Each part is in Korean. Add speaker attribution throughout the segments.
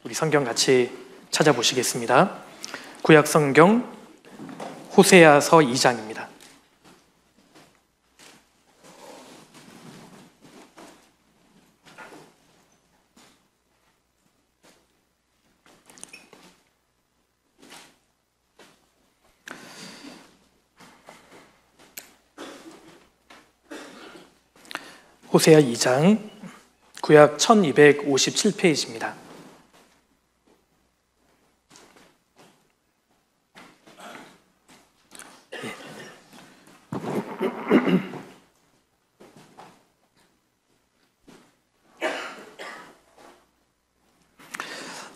Speaker 1: 우리 성경 같이 찾아보시겠습니다. 구약 성경 호세아서 2장입니다. 호세아 2장 구약 1257페이지입니다.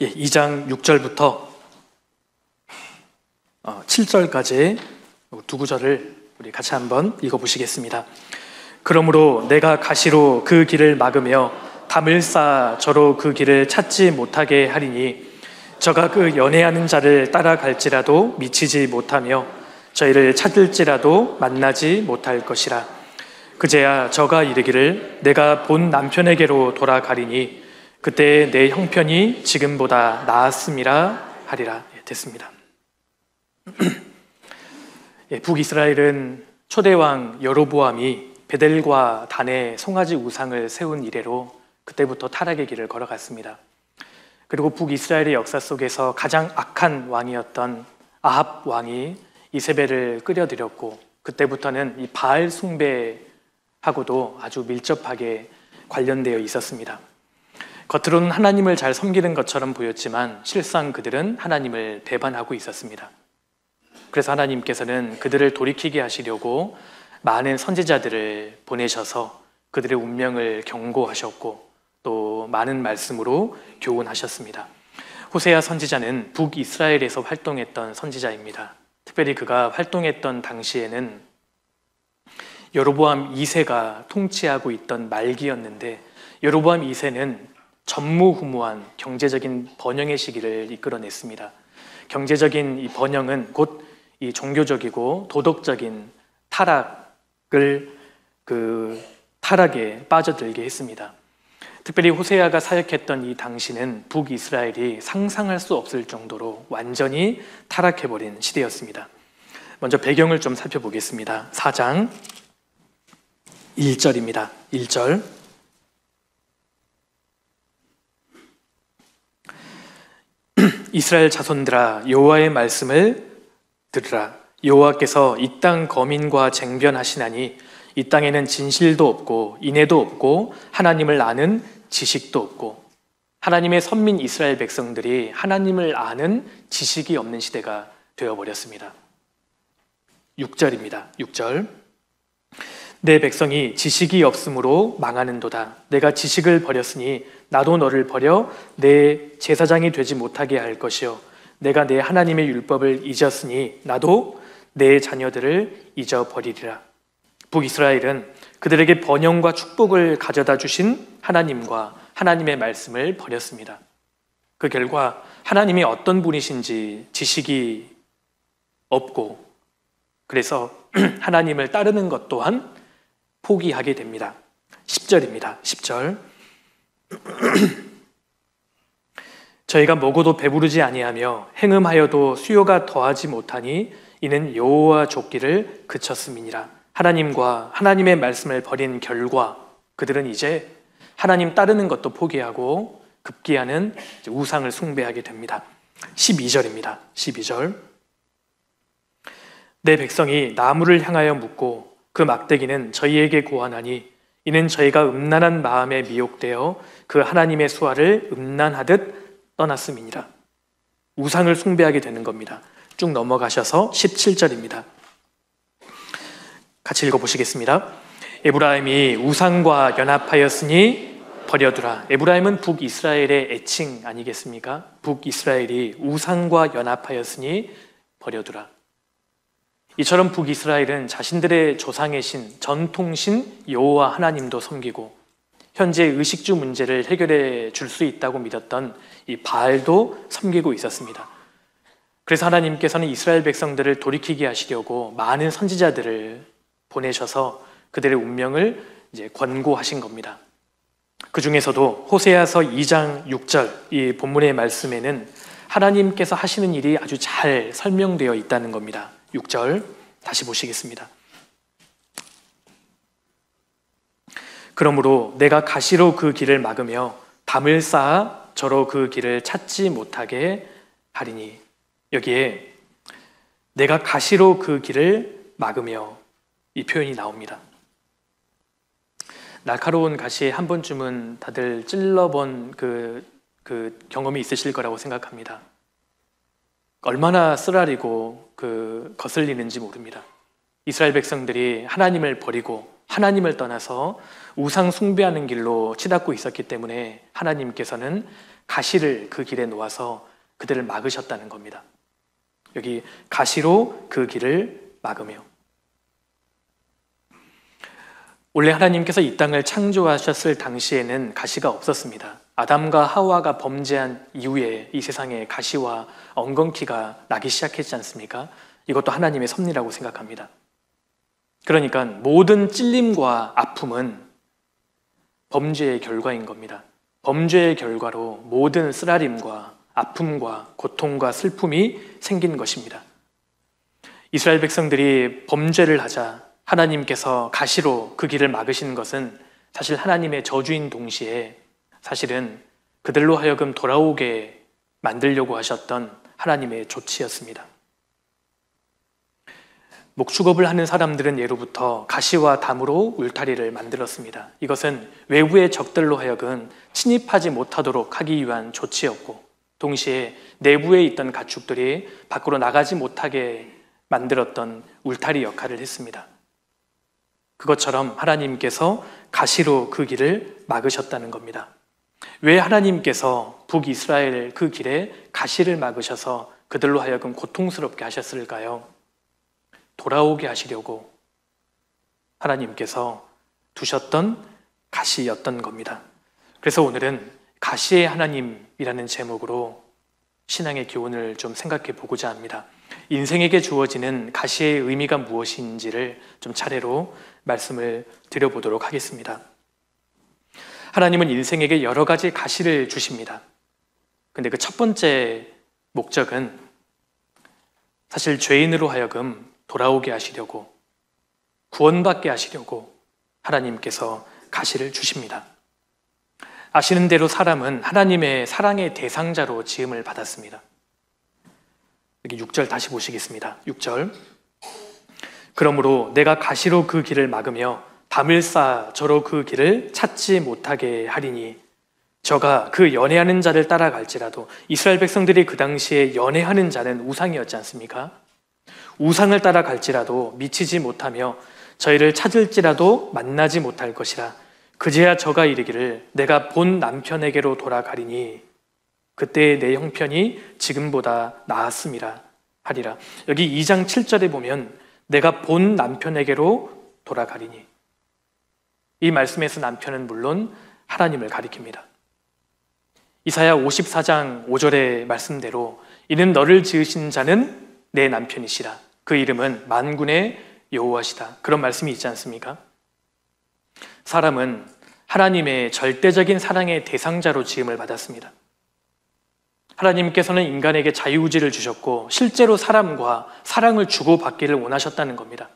Speaker 1: 예, 2장 6절부터 7절까지 두 구절을 우리 같이 한번 읽어보시겠습니다. 그러므로 내가 가시로 그 길을 막으며 담을 쌓아 저로 그 길을 찾지 못하게 하리니 저가 그 연애하는 자를 따라갈지라도 미치지 못하며 저희를 찾을지라도 만나지 못할 것이라. 그제야 저가 이르기를 내가 본 남편에게로 돌아가리니 그때 내 형편이 지금보다 나았음이라 하리라. 됐습니다. 북이스라엘은 초대왕 여로보암이 베델과 단에 송아지 우상을 세운 이래로 그때부터 타락의 길을 걸어갔습니다. 그리고 북이스라엘의 역사 속에서 가장 악한 왕이었던 아합 왕이 이세벨을 끌어들였고, 그때부터는 이 바알 숭배하고도 아주 밀접하게 관련되어 있었습니다. 겉으로는 하나님을 잘 섬기는 것처럼 보였지만 실상 그들은 하나님을 배반하고 있었습니다. 그래서 하나님께서는 그들을 돌이키게 하시려고 많은 선지자들을 보내셔서 그들의 운명을 경고하셨고 또 많은 말씀으로 교훈하셨습니다. 호세아 선지자는 북이스라엘에서 활동했던 선지자입니다. 특별히 그가 활동했던 당시에는 여로보암 2세가 통치하고 있던 말기였는데, 여로보암 2세는 전무후무한 경제적인 번영의 시기를 이끌어냈습니다. 경제적인 이 번영은 곧 이 종교적이고 도덕적인 타락에 빠져들게 했습니다. 특별히 호세아가 사역했던 이 당시는 북이스라엘이 상상할 수 없을 정도로 완전히 타락해버린 시대였습니다. 먼저 배경을 좀 살펴보겠습니다. 4장 1절입니다. 1절. 이스라엘 자손들아, 여호와의 말씀을 들으라. 여호와께서 이 땅 거민과 쟁변하시나니 이 땅에는 진실도 없고 인애도 없고 하나님을 아는 지식도 없고. 하나님의 선민 이스라엘 백성들이 하나님을 아는 지식이 없는 시대가 되어버렸습니다. 6절입니다. 6절. 내 백성이 지식이 없으므로 망하는도다. 내가 지식을 버렸으니 나도 너를 버려 내 제사장이 되지 못하게 할 것이요 내가 내 하나님의 율법을 잊었으니 나도 내 자녀들을 잊어버리리라. 북이스라엘은 그들에게 번영과 축복을 가져다 주신 하나님과 하나님의 말씀을 버렸습니다. 그 결과 하나님이 어떤 분이신지 지식이 없고, 그래서 하나님을 따르는 것 또한 포기하게 됩니다. 10절입니다. 10절. 저희가 먹어도 배부르지 아니하며 행음하여도 수요가 더하지 못하니 이는 여호와 족기를 그쳤음이니라. 하나님과 하나님의 말씀을 버린 결과 그들은 이제 하나님 따르는 것도 포기하고 급기야는 우상을 숭배하게 됩니다. 12절입니다. 12절. 내 백성이 나무를 향하여 묻고 그 막대기는 저희에게 고하나니 이는 저희가 음란한 마음에 미혹되어 그 하나님의 수화를 음란하듯 떠났음이니라. 우상을 숭배하게 되는 겁니다. 쭉 넘어가셔서 17절입니다. 같이 읽어보시겠습니다. 에브라임이 우상과 연합하였으니 버려두라. 에브라임은 북이스라엘의 애칭 아니겠습니까? 북이스라엘이 우상과 연합하였으니 버려두라. 이처럼 북이스라엘은 자신들의 조상의 신, 전통신 여호와 하나님도 섬기고 현재 의식주 문제를 해결해 줄 수 있다고 믿었던 이 바알도 섬기고 있었습니다. 그래서 하나님께서는 이스라엘 백성들을 돌이키게 하시려고 많은 선지자들을 보내셔서 그들의 운명을 이제 권고하신 겁니다. 그 중에서도 호세아서 2장 6절 이 본문의 말씀에는 하나님께서 하시는 일이 아주 잘 설명되어 있다는 겁니다. 6절 다시 보시겠습니다. 그러므로 내가 가시로 그 길을 막으며 담을 쌓아 저로 그 길을 찾지 못하게 하리니, 여기에 내가 가시로 그 길을 막으며 이 표현이 나옵니다. 날카로운 가시에 한 번쯤은 다들 찔러본 그 경험이 있으실 거라고 생각합니다. 얼마나 쓰라리고 거슬리는지 모릅니다. 이스라엘 백성들이 하나님을 버리고 하나님을 떠나서 우상 숭배하는 길로 치닫고 있었기 때문에 하나님께서는 가시를 그 길에 놓아서 그들을 막으셨다는 겁니다. 여기 가시로 그 길을 막으며, 원래 하나님께서 이 땅을 창조하셨을 당시에는 가시가 없었습니다. 아담과 하와가 범죄한 이후에 이 세상에 가시와 엉겅퀴가 나기 시작했지 않습니까? 이것도 하나님의 섭리라고 생각합니다. 그러니까 모든 찔림과 아픔은 범죄의 결과인 겁니다. 범죄의 결과로 모든 쓰라림과 아픔과 고통과 슬픔이 생긴 것입니다. 이스라엘 백성들이 범죄를 하자 하나님께서 가시로 그 길을 막으시는 것은 사실 하나님의 저주인 동시에 사실은 그들로 하여금 돌아오게 만들려고 하셨던 하나님의 조치였습니다. 목축업을 하는 사람들은 예로부터 가시와 담으로 울타리를 만들었습니다. 이것은 외부의 적들로 하여금 침입하지 못하도록 하기 위한 조치였고, 동시에 내부에 있던 가축들이 밖으로 나가지 못하게 만들었던 울타리 역할을 했습니다. 그것처럼 하나님께서 가시로 그 길을 막으셨다는 겁니다. 왜 하나님께서 북이스라엘 그 길에 가시를 막으셔서 그들로 하여금 고통스럽게 하셨을까요? 돌아오게 하시려고 하나님께서 두셨던 가시였던 겁니다. 그래서 오늘은 가시의 하나님이라는 제목으로 신앙의 교훈을 좀 생각해 보고자 합니다. 인생에게 주어지는 가시의 의미가 무엇인지를 좀 차례로 말씀을 드려보도록 하겠습니다. 하나님은 인생에게 여러 가지 가시를 주십니다. 근데 그 첫 번째 목적은 사실 죄인으로 하여금 돌아오게 하시려고, 구원받게 하시려고 하나님께서 가시를 주십니다. 아시는 대로 사람은 하나님의 사랑의 대상자로 지음을 받았습니다. 여기 6절 다시 보시겠습니다. 6절. 그러므로 내가 가시로 그 길을 막으며 담을 쌓아 저로 그 길을 찾지 못하게 하리니, 저가 그 연애하는 자를 따라갈지라도, 이스라엘 백성들이 그 당시에 연애하는 자는 우상이었지 않습니까? 우상을 따라갈지라도 미치지 못하며 저희를 찾을지라도 만나지 못할 것이라. 그제야 저가 이르기를 내가 본 남편에게로 돌아가리니 그때의 내 형편이 지금보다 나았음이라 하리라. 여기 2장 7절에 보면 내가 본 남편에게로 돌아가리니, 이 말씀에서 남편은 물론 하나님을 가리킵니다. 이사야 54장 5절의 말씀대로 이는 너를 지으신 자는 내 남편이시라. 그 이름은 만군의 여호와시다. 그런 말씀이 있지 않습니까? 사람은 하나님의 절대적인 사랑의 대상자로 지음을 받았습니다. 하나님께서는 인간에게 자유의지를 주셨고 실제로 사람과 사랑을 주고받기를 원하셨다는 겁니다.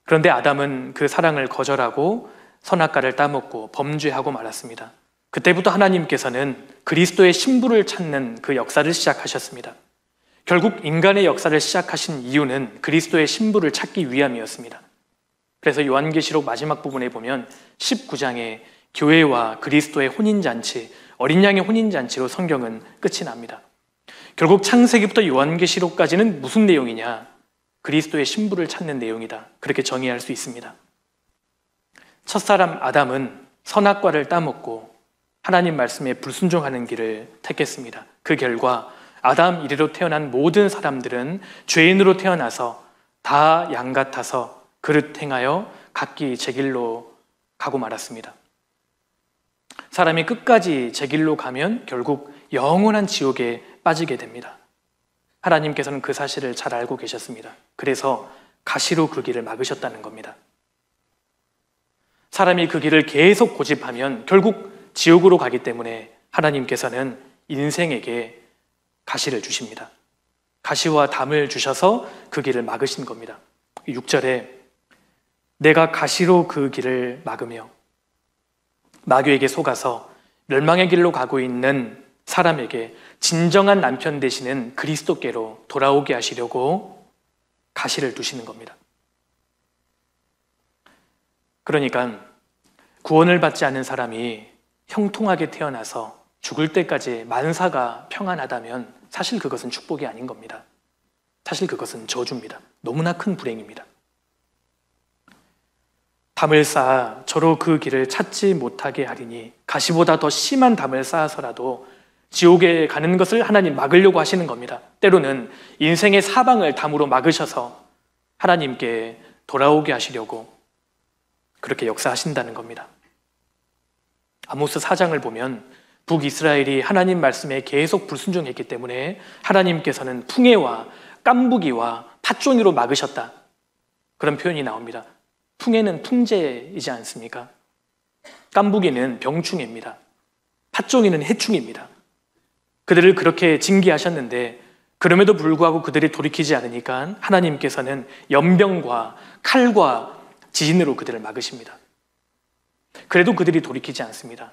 Speaker 1: 그런데 아담은 그 사랑을 거절하고 선악과를 따먹고 범죄하고 말았습니다. 그때부터 하나님께서는 그리스도의 신부를 찾는 그 역사를 시작하셨습니다. 결국 인간의 역사를 시작하신 이유는 그리스도의 신부를 찾기 위함이었습니다. 그래서 요한계시록 마지막 부분에 보면 19장에 교회와 그리스도의 혼인잔치, 어린 양의 혼인잔치로 성경은 끝이 납니다. 결국 창세기부터 요한계시록까지는 무슨 내용이냐? 그리스도의 신부를 찾는 내용이다. 그렇게 정의할 수 있습니다. 첫사람 아담은 선악과를 따먹고 하나님 말씀에 불순종하는 길을 택했습니다. 그 결과 아담 이래로 태어난 모든 사람들은 죄인으로 태어나서 다 양 같아서 그릇 행하여 각기 제 길로 가고 말았습니다. 사람이 끝까지 제 길로 가면 결국 영원한 지옥에 빠지게 됩니다. 하나님께서는 그 사실을 잘 알고 계셨습니다. 그래서 가시로 그 길을 막으셨다는 겁니다. 사람이 그 길을 계속 고집하면 결국 지옥으로 가기 때문에 하나님께서는 인생에게 가시를 주십니다. 가시와 담을 주셔서 그 길을 막으신 겁니다. 6절에 내가 가시로 그 길을 막으며 마귀에게 속아서 멸망의 길로 가고 있는 사람에게 진정한 남편 되시는 그리스도께로 돌아오게 하시려고 가시를 두시는 겁니다. 그러니까 구원을 받지 않은 사람이 형통하게 태어나서 죽을 때까지 만사가 평안하다면 사실 그것은 축복이 아닌 겁니다. 사실 그것은 저주입니다. 너무나 큰 불행입니다. 담을 쌓아 저로 그 길을 찾지 못하게 하리니 가시보다 더 심한 담을 쌓아서라도 지옥에 가는 것을 하나님 막으려고 하시는 겁니다. 때로는 인생의 사방을 담으로 막으셔서 하나님께 돌아오게 하시려고 그렇게 역사하신다는 겁니다. 아모스 4장을 보면 북이스라엘이 하나님 말씀에 계속 불순종했기 때문에 하나님께서는 풍해와 깐부기와 팥종이로 막으셨다. 그런 표현이 나옵니다. 풍해는 풍제이지 않습니까? 깐부기는 병충해입니다. 팥종이는 해충입니다. 그들을 그렇게 징계하셨는데 그럼에도 불구하고 그들이 돌이키지 않으니까 하나님께서는 연병과 칼과 지진으로 그들을 막으십니다. 그래도 그들이 돌이키지 않습니다.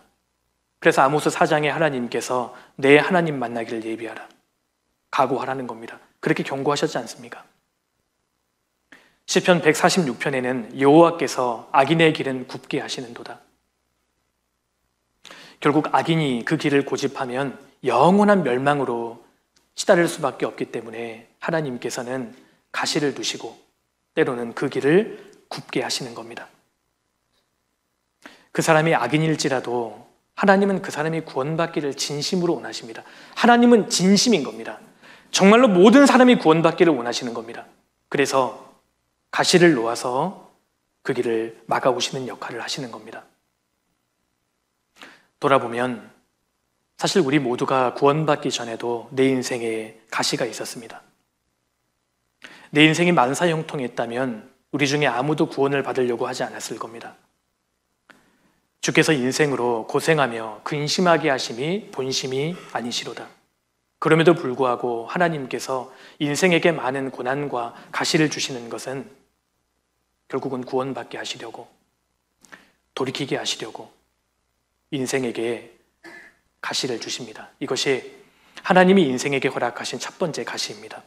Speaker 1: 그래서 아모스 4장에 하나님께서 내 하나님 만나기를 예비하라. 각오하라는 겁니다. 그렇게 경고하셨지 않습니까? 시편 146편에는 여호와께서 악인의 길은 굽게 하시는도다. 결국 악인이 그 길을 고집하면 영원한 멸망으로 치달을 수밖에 없기 때문에 하나님께서는 가시를 두시고 때로는 그 길을 굽게 하시는 겁니다. 그 사람이 악인일지라도 하나님은 그 사람이 구원받기를 진심으로 원하십니다. 하나님은 진심인 겁니다. 정말로 모든 사람이 구원받기를 원하시는 겁니다. 그래서 가시를 놓아서 그 길을 막아오시는 역할을 하시는 겁니다. 돌아보면 사실 우리 모두가 구원받기 전에도 내 인생에 가시가 있었습니다. 내 인생이 만사형통했다면 우리 중에 아무도 구원을 받으려고 하지 않았을 겁니다. 주께서 인생으로 고생하며 근심하게 하심이 본심이 아니시로다. 그럼에도 불구하고 하나님께서 인생에게 많은 고난과 가시를 주시는 것은 결국은 구원받게 하시려고, 돌이키게 하시려고 인생에게 가시를 주십니다. 이것이 하나님이 인생에게 허락하신 첫 번째 가시입니다.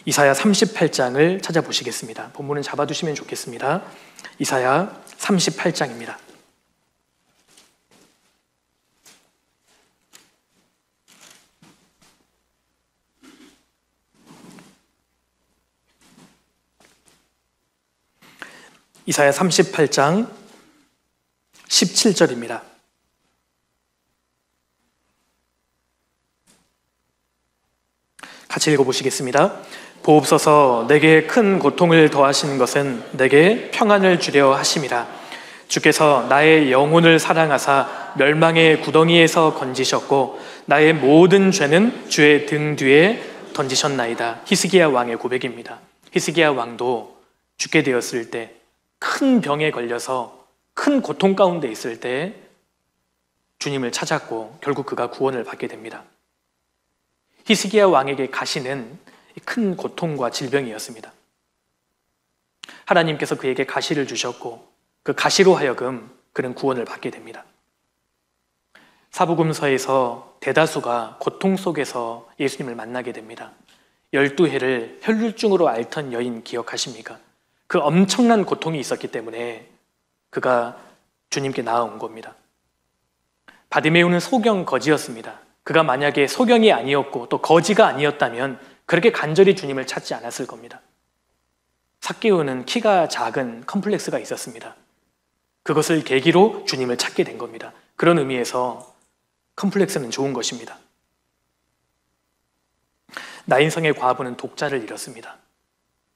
Speaker 1: 이사야 38장을 찾아보시겠습니다. 본문은 잡아두시면 좋겠습니다. 이사야 38장입니다. 이사야 38장 17절입니다. 같이 읽어보시겠습니다. 보옵소서 내게 큰 고통을 더하신 것은 내게 평안을 주려 하심이라. 주께서 나의 영혼을 사랑하사 멸망의 구덩이에서 건지셨고 나의 모든 죄는 주의 등 뒤에 던지셨나이다. 히스기야 왕의 고백입니다. 히스기야 왕도 죽게 되었을 때, 큰 병에 걸려서 큰 고통 가운데 있을 때 주님을 찾았고 결국 그가 구원을 받게 됩니다. 히스기야 왕에게 가시는 큰 고통과 질병이었습니다. 하나님께서 그에게 가시를 주셨고 그 가시로 하여금 그는 구원을 받게 됩니다. 사복음서에서 대다수가 고통 속에서 예수님을 만나게 됩니다. 12해를 혈루증으로 앓던 여인 기억하십니까? 그 엄청난 고통이 있었기 때문에 그가 주님께 나아온 겁니다. 바디메오는 소경 거지였습니다. 그가 만약에 소경이 아니었고 또 거지가 아니었다면 그렇게 간절히 주님을 찾지 않았을 겁니다. 삭개오는 키가 작은 컴플렉스가 있었습니다. 그것을 계기로 주님을 찾게 된 겁니다. 그런 의미에서 컴플렉스는 좋은 것입니다. 나인성의 과부는 독자를 잃었습니다.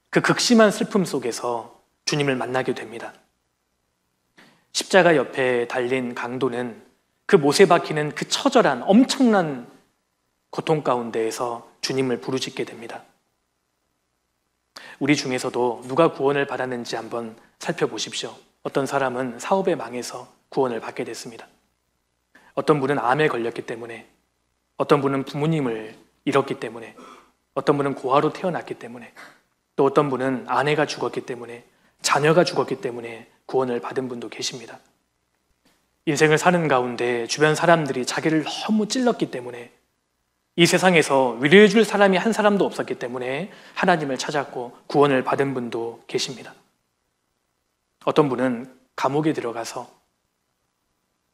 Speaker 1: 그 극심한 슬픔 속에서 주님을 만나게 됩니다. 십자가 옆에 달린 강도는 그 못에 박히는 그 처절한 엄청난 고통 가운데에서 주님을 부르짖게 됩니다. 우리 중에서도 누가 구원을 받았는지 한번 살펴보십시오. 어떤 사람은 사업에 망해서 구원을 받게 됐습니다. 어떤 분은 암에 걸렸기 때문에, 어떤 분은 부모님을 잃었기 때문에, 어떤 분은 고아로 태어났기 때문에, 또 어떤 분은 아내가 죽었기 때문에, 자녀가 죽었기 때문에 구원을 받은 분도 계십니다. 인생을 사는 가운데 주변 사람들이 자기를 너무 찔렀기 때문에, 이 세상에서 위로해 줄 사람이 한 사람도 없었기 때문에 하나님을 찾았고 구원을 받은 분도 계십니다. 어떤 분은 감옥에 들어가서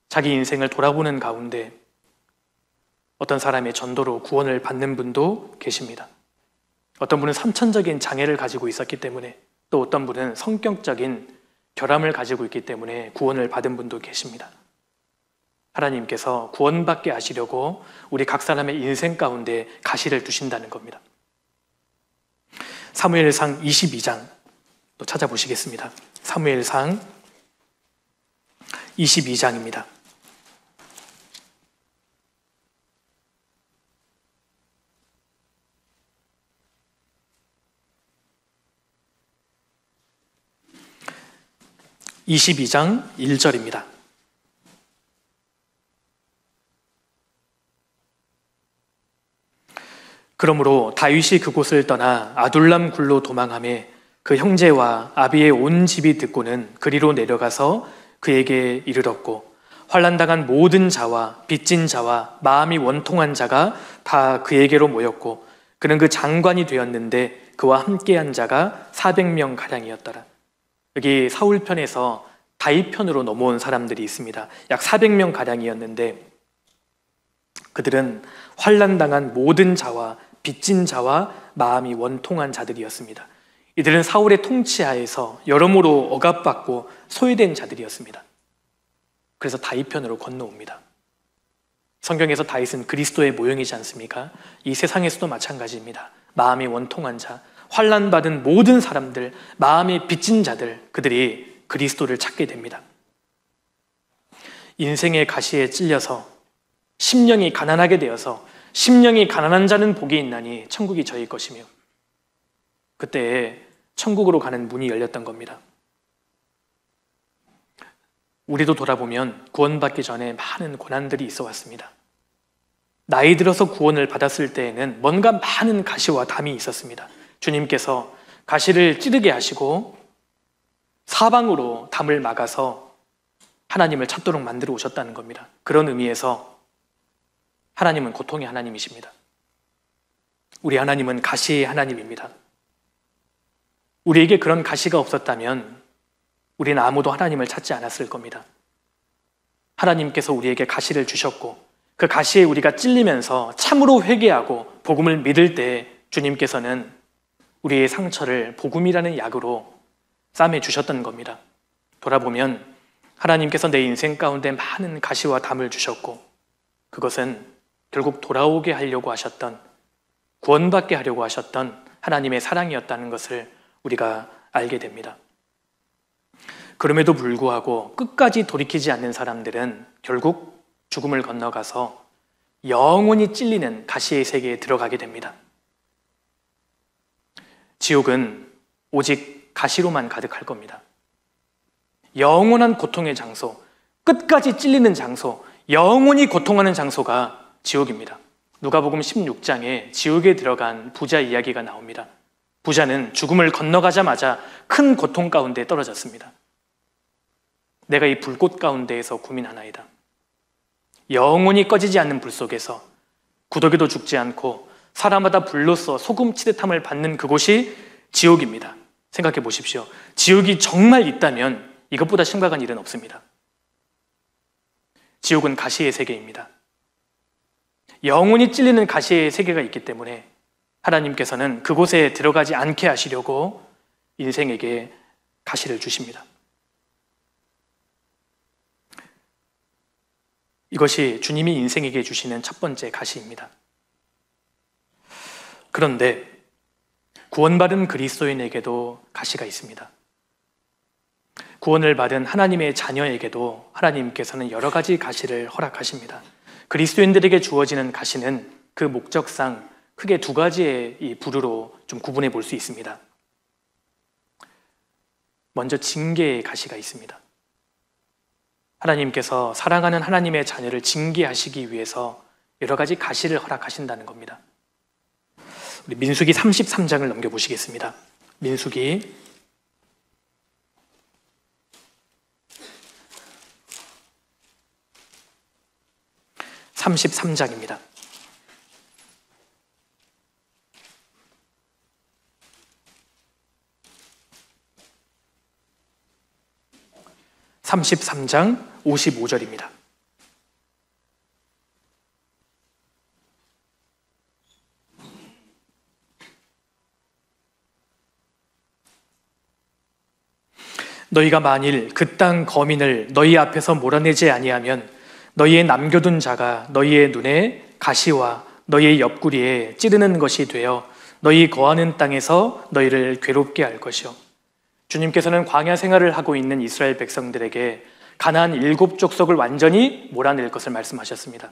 Speaker 1: 자기 인생을 돌아보는 가운데 어떤 사람의 전도로 구원을 받는 분도 계십니다. 어떤 분은 선천적인 장애를 가지고 있었기 때문에, 또 어떤 분은 성격적인 결함을 가지고 있기 때문에 구원을 받은 분도 계십니다. 하나님께서 구원받게 하시려고 우리 각 사람의 인생 가운데 가시를 두신다는 겁니다. 사무엘상 22장 또 찾아보시겠습니다. 사무엘상 22장입니다. (22장) 1절입니다. 그러므로 다윗이 그곳을 떠나 아둘람 굴로 도망하매 그 형제와 아비의 온 집이 듣고는 그리로 내려가서 그에게 이르렀고, 환난당한 모든 자와 빚진 자와 마음이 원통한 자가 다 그에게로 모였고, 그는 그 장관이 되었는데 그와 함께한 자가 400명 가량이었더라. 여기 사울 편에서 다윗 편으로 넘어온 사람들이 있습니다. 약 400명 가량이었는데 그들은 환난당한 모든 자와 빚진 자와 마음이 원통한 자들이었습니다. 이들은 사울의 통치하에서 여러모로 억압받고 소외된 자들이었습니다. 그래서 다윗 편으로 건너옵니다. 성경에서 다윗은 그리스도의 모형이지 않습니까? 이 세상에서도 마찬가지입니다. 마음이 원통한 자, 환난받은 모든 사람들, 마음이 빚진 자들, 그들이 그리스도를 찾게 됩니다. 인생의 가시에 찔려서 심령이 가난하게 되어서 심령이 가난한 자는 복이 있나니 천국이 저희 것이며, 그때 천국으로 가는 문이 열렸던 겁니다. 우리도 돌아보면 구원받기 전에 많은 고난들이 있어 왔습니다. 나이 들어서 구원을 받았을 때에는 뭔가 많은 가시와 담이 있었습니다. 주님께서 가시를 찌르게 하시고 사방으로 담을 막아서 하나님을 찾도록 만들어 오셨다는 겁니다. 그런 의미에서 하나님은 고통의 하나님이십니다. 우리 하나님은 가시의 하나님입니다. 우리에게 그런 가시가 없었다면 우리는 아무도 하나님을 찾지 않았을 겁니다. 하나님께서 우리에게 가시를 주셨고, 그 가시에 우리가 찔리면서 참으로 회개하고 복음을 믿을 때 주님께서는 우리의 상처를 복음이라는 약으로 싸매 주셨던 겁니다. 돌아보면 하나님께서 내 인생 가운데 많은 가시와 담을 주셨고, 그것은 결국 돌아오게 하려고 하셨던, 구원받게 하려고 하셨던 하나님의 사랑이었다는 것을 우리가 알게 됩니다. 그럼에도 불구하고 끝까지 돌이키지 않는 사람들은 결국 죽음을 건너가서 영원히 찔리는 가시의 세계에 들어가게 됩니다. 지옥은 오직 가시로만 가득할 겁니다. 영원한 고통의 장소, 끝까지 찔리는 장소, 영원히 고통하는 장소가 지옥입니다. 누가복음 16장에 지옥에 들어간 부자 이야기가 나옵니다. 부자는 죽음을 건너가자마자 큰 고통 가운데 떨어졌습니다. 내가 이 불꽃 가운데에서 고민하나이다. 영원히 꺼지지 않는 불 속에서 구더기도 죽지 않고 사람마다 불로써 소금 치듯함을 받는 그곳이 지옥입니다. 생각해 보십시오. 지옥이 정말 있다면 이것보다 심각한 일은 없습니다. 지옥은 가시의 세계입니다. 영원히 찔리는 가시의 세계가 있기 때문에 하나님께서는 그곳에 들어가지 않게 하시려고 인생에게 가시를 주십니다. 이것이 주님이 인생에게 주시는 첫 번째 가시입니다. 그런데 구원받은 그리스도인에게도 가시가 있습니다. 구원을 받은 하나님의 자녀에게도 하나님께서는 여러 가지 가시를 허락하십니다. 그리스도인들에게 주어지는 가시는 그 목적상 크게 두 가지의 이 부류로 좀 구분해 볼 수 있습니다. 먼저 징계의 가시가 있습니다. 하나님께서 사랑하는 하나님의 자녀를 징계하시기 위해서 여러 가지 가시를 허락하신다는 겁니다. 우리 민수기 33장을 넘겨보시겠습니다. 민수기 33장입니다. (33장) 55절입니다. 너희가 만일 그 땅 거민을 너희 앞에서 몰아내지 아니하면 너희의 남겨둔 자가 너희의 눈에 가시와 너희의 옆구리에 찌르는 것이 되어 너희 거하는 땅에서 너희를 괴롭게 할 것이요. 주님께서는 광야 생활을 하고 있는 이스라엘 백성들에게 가나안 7 족속을 완전히 몰아낼 것을 말씀하셨습니다.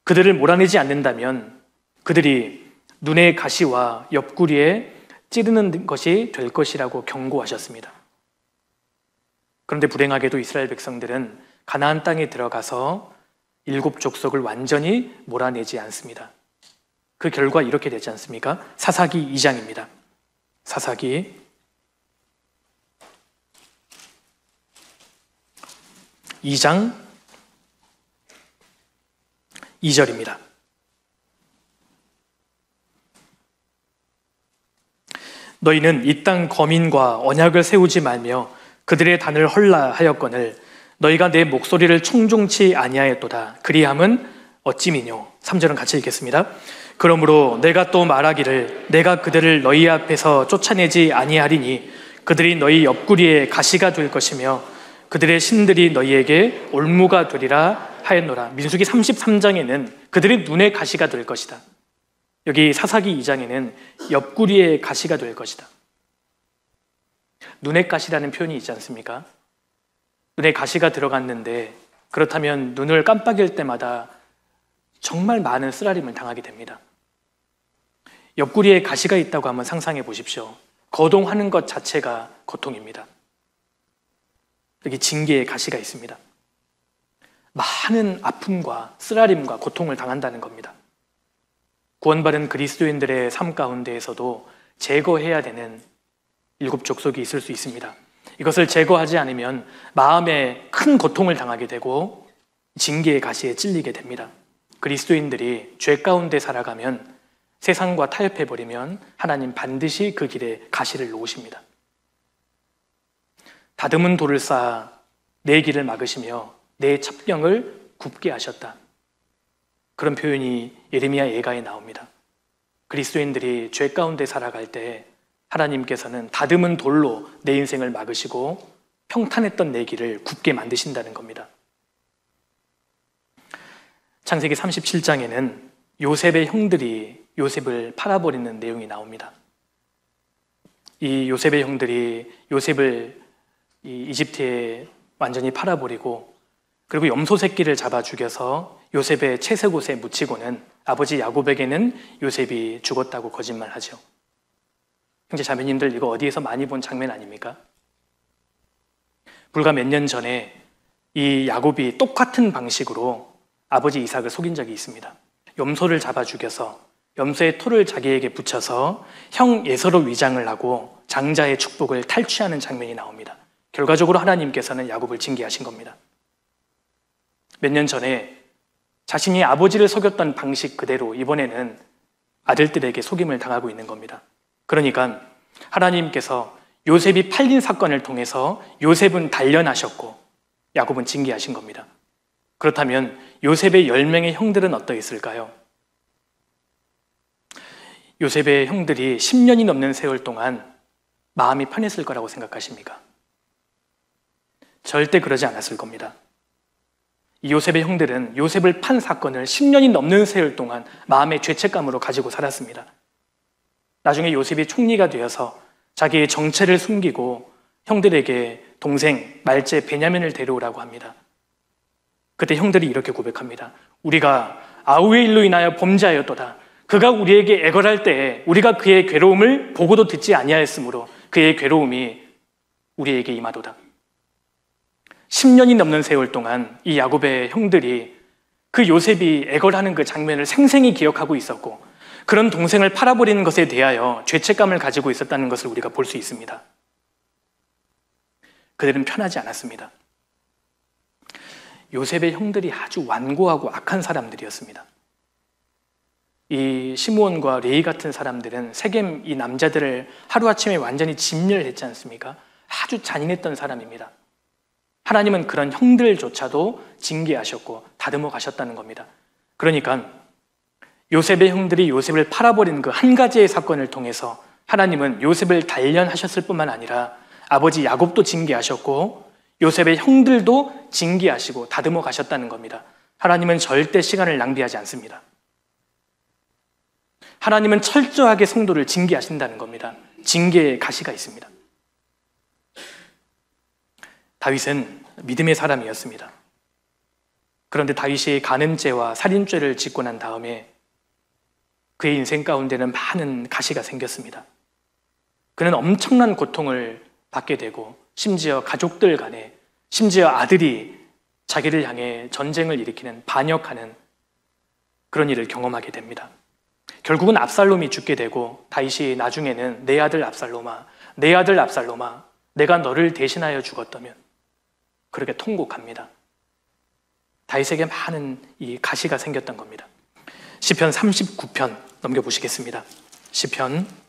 Speaker 1: 그들을 몰아내지 않는다면 그들이 눈의 가시와 옆구리에 찌르는 것이 될 것이라고 경고하셨습니다. 그런데 불행하게도 이스라엘 백성들은 가나안 땅에 들어가서 7 족속을 완전히 몰아내지 않습니다. 그 결과 이렇게 되지 않습니까? 사사기 2장입니다. 사사기 2장 2절입니다. 너희는 이 땅 거민과 언약을 세우지 말며 그들의 단을 헐라 하였거늘 너희가 내 목소리를 청종치 아니하였도다. 그리함은 어찌미뇨. 3절은 같이 읽겠습니다. 그러므로 내가 또 말하기를 내가 그들을 너희 앞에서 쫓아내지 아니하리니 그들이 너희 옆구리에 가시가 될 것이며 그들의 신들이 너희에게 올무가 되리라 하였노라. 민수기 33장에는 그들의 눈에 가시가 될 것이다. 여기 사사기 2장에는 옆구리에 가시가 될 것이다. 눈에 가시라는 표현이 있지 않습니까? 눈에 가시가 들어갔는데 그렇다면 눈을 깜빡일 때마다 정말 많은 쓰라림을 당하게 됩니다. 옆구리에 가시가 있다고 한번 상상해 보십시오. 거동하는 것 자체가 고통입니다. 여기 징계의 가시가 있습니다. 많은 아픔과 쓰라림과 고통을 당한다는 겁니다. 구원받은 그리스도인들의 삶 가운데에서도 제거해야 되는 7 족속이 있을 수 있습니다. 이것을 제거하지 않으면 마음에 큰 고통을 당하게 되고 징계의 가시에 찔리게 됩니다. 그리스도인들이 죄 가운데 살아가면 세상과 타협해버리면 하나님 반드시 그 길에 가시를 놓으십니다. 다듬은 돌을 쌓아 내 길을 막으시며 내 첩경을 굽게 하셨다. 그런 표현이 예레미야 예가에 나옵니다. 그리스도인들이 죄 가운데 살아갈 때 하나님께서는 다듬은 돌로 내 인생을 막으시고 평탄했던 내 길을 굽게 만드신다는 겁니다. 창세기 37장에는 요셉의 형들이 요셉을 팔아버리는 내용이 나옵니다. 이 요셉의 형들이 요셉을 이집트에 완전히 팔아버리고 그리고 염소 새끼를 잡아 죽여서 요셉의 채색옷에 묻히고는 아버지 야곱에게는 요셉이 죽었다고 거짓말하죠. 형제 자매님들, 이거 어디에서 많이 본 장면 아닙니까? 불과 몇 년 전에 이 야곱이 똑같은 방식으로 아버지 이삭을 속인 적이 있습니다. 염소를 잡아 죽여서 염소의 토를 자기에게 붙여서 형 에서로 위장을 하고 장자의 축복을 탈취하는 장면이 나옵니다. 결과적으로 하나님께서는 야곱을 징계하신 겁니다. 몇 년 전에 자신이 아버지를 속였던 방식 그대로 이번에는 아들들에게 속임을 당하고 있는 겁니다. 그러니까 하나님께서 요셉이 팔린 사건을 통해서 요셉은 단련하셨고 야곱은 징계하신 겁니다. 그렇다면 요셉의 10명의 형들은 어떠했을까요? 요셉의 형들이 10년이 넘는 세월 동안 마음이 편했을 거라고 생각하십니까? 절대 그러지 않았을 겁니다. 이 요셉의 형들은 요셉을 판 사건을 10년이 넘는 세월 동안 마음의 죄책감으로 가지고 살았습니다. 나중에 요셉이 총리가 되어서 자기의 정체를 숨기고 형들에게 동생, 말제 베냐민을 데려오라고 합니다. 그때 형들이 이렇게 고백합니다. 우리가 아우의 일로 인하여 범죄하였도다. 그가 우리에게 애걸할 때에 우리가 그의 괴로움을 보고도 듣지 아니하였으므로 그의 괴로움이 우리에게 임하도다. 10년이 넘는 세월 동안 이 야곱의 형들이 그 요셉이 애걸하는 그 장면을 생생히 기억하고 있었고, 그런 동생을 팔아버리는 것에 대하여 죄책감을 가지고 있었다는 것을 우리가 볼 수 있습니다. 그들은 편하지 않았습니다. 요셉의 형들이 아주 완고하고 악한 사람들이었습니다. 이 시므온과 레위 같은 사람들은 세겜 이 남자들을 하루아침에 완전히 진멸했지 않습니까? 아주 잔인했던 사람입니다. 하나님은 그런 형들조차도 징계하셨고 다듬어 가셨다는 겁니다. 그러니까 요셉의 형들이 요셉을 팔아버린 그 한 가지의 사건을 통해서 하나님은 요셉을 단련하셨을 뿐만 아니라 아버지 야곱도 징계하셨고 요셉의 형들도 징계하시고 다듬어 가셨다는 겁니다. 하나님은 절대 시간을 낭비하지 않습니다. 하나님은 철저하게 성도를 징계하신다는 겁니다. 징계의 가시가 있습니다. 다윗은 믿음의 사람이었습니다. 그런데 다윗이 간음죄와 살인죄를 짓고 난 다음에 그의 인생 가운데는 많은 가시가 생겼습니다. 그는 엄청난 고통을 받게 되고 심지어 가족들 간에, 심지어 아들이 자기를 향해 전쟁을 일으키는, 반역하는 그런 일을 경험하게 됩니다. 결국은 압살롬이 죽게 되고 다윗이 나중에는 내 아들 압살롬아, 내 아들 압살롬아, 내가 너를 대신하여 죽었다면, 그렇게 통곡합니다. 다윗에게 많은 이 가시가 생겼던 겁니다. 시편 39편 넘겨보시겠습니다. 시편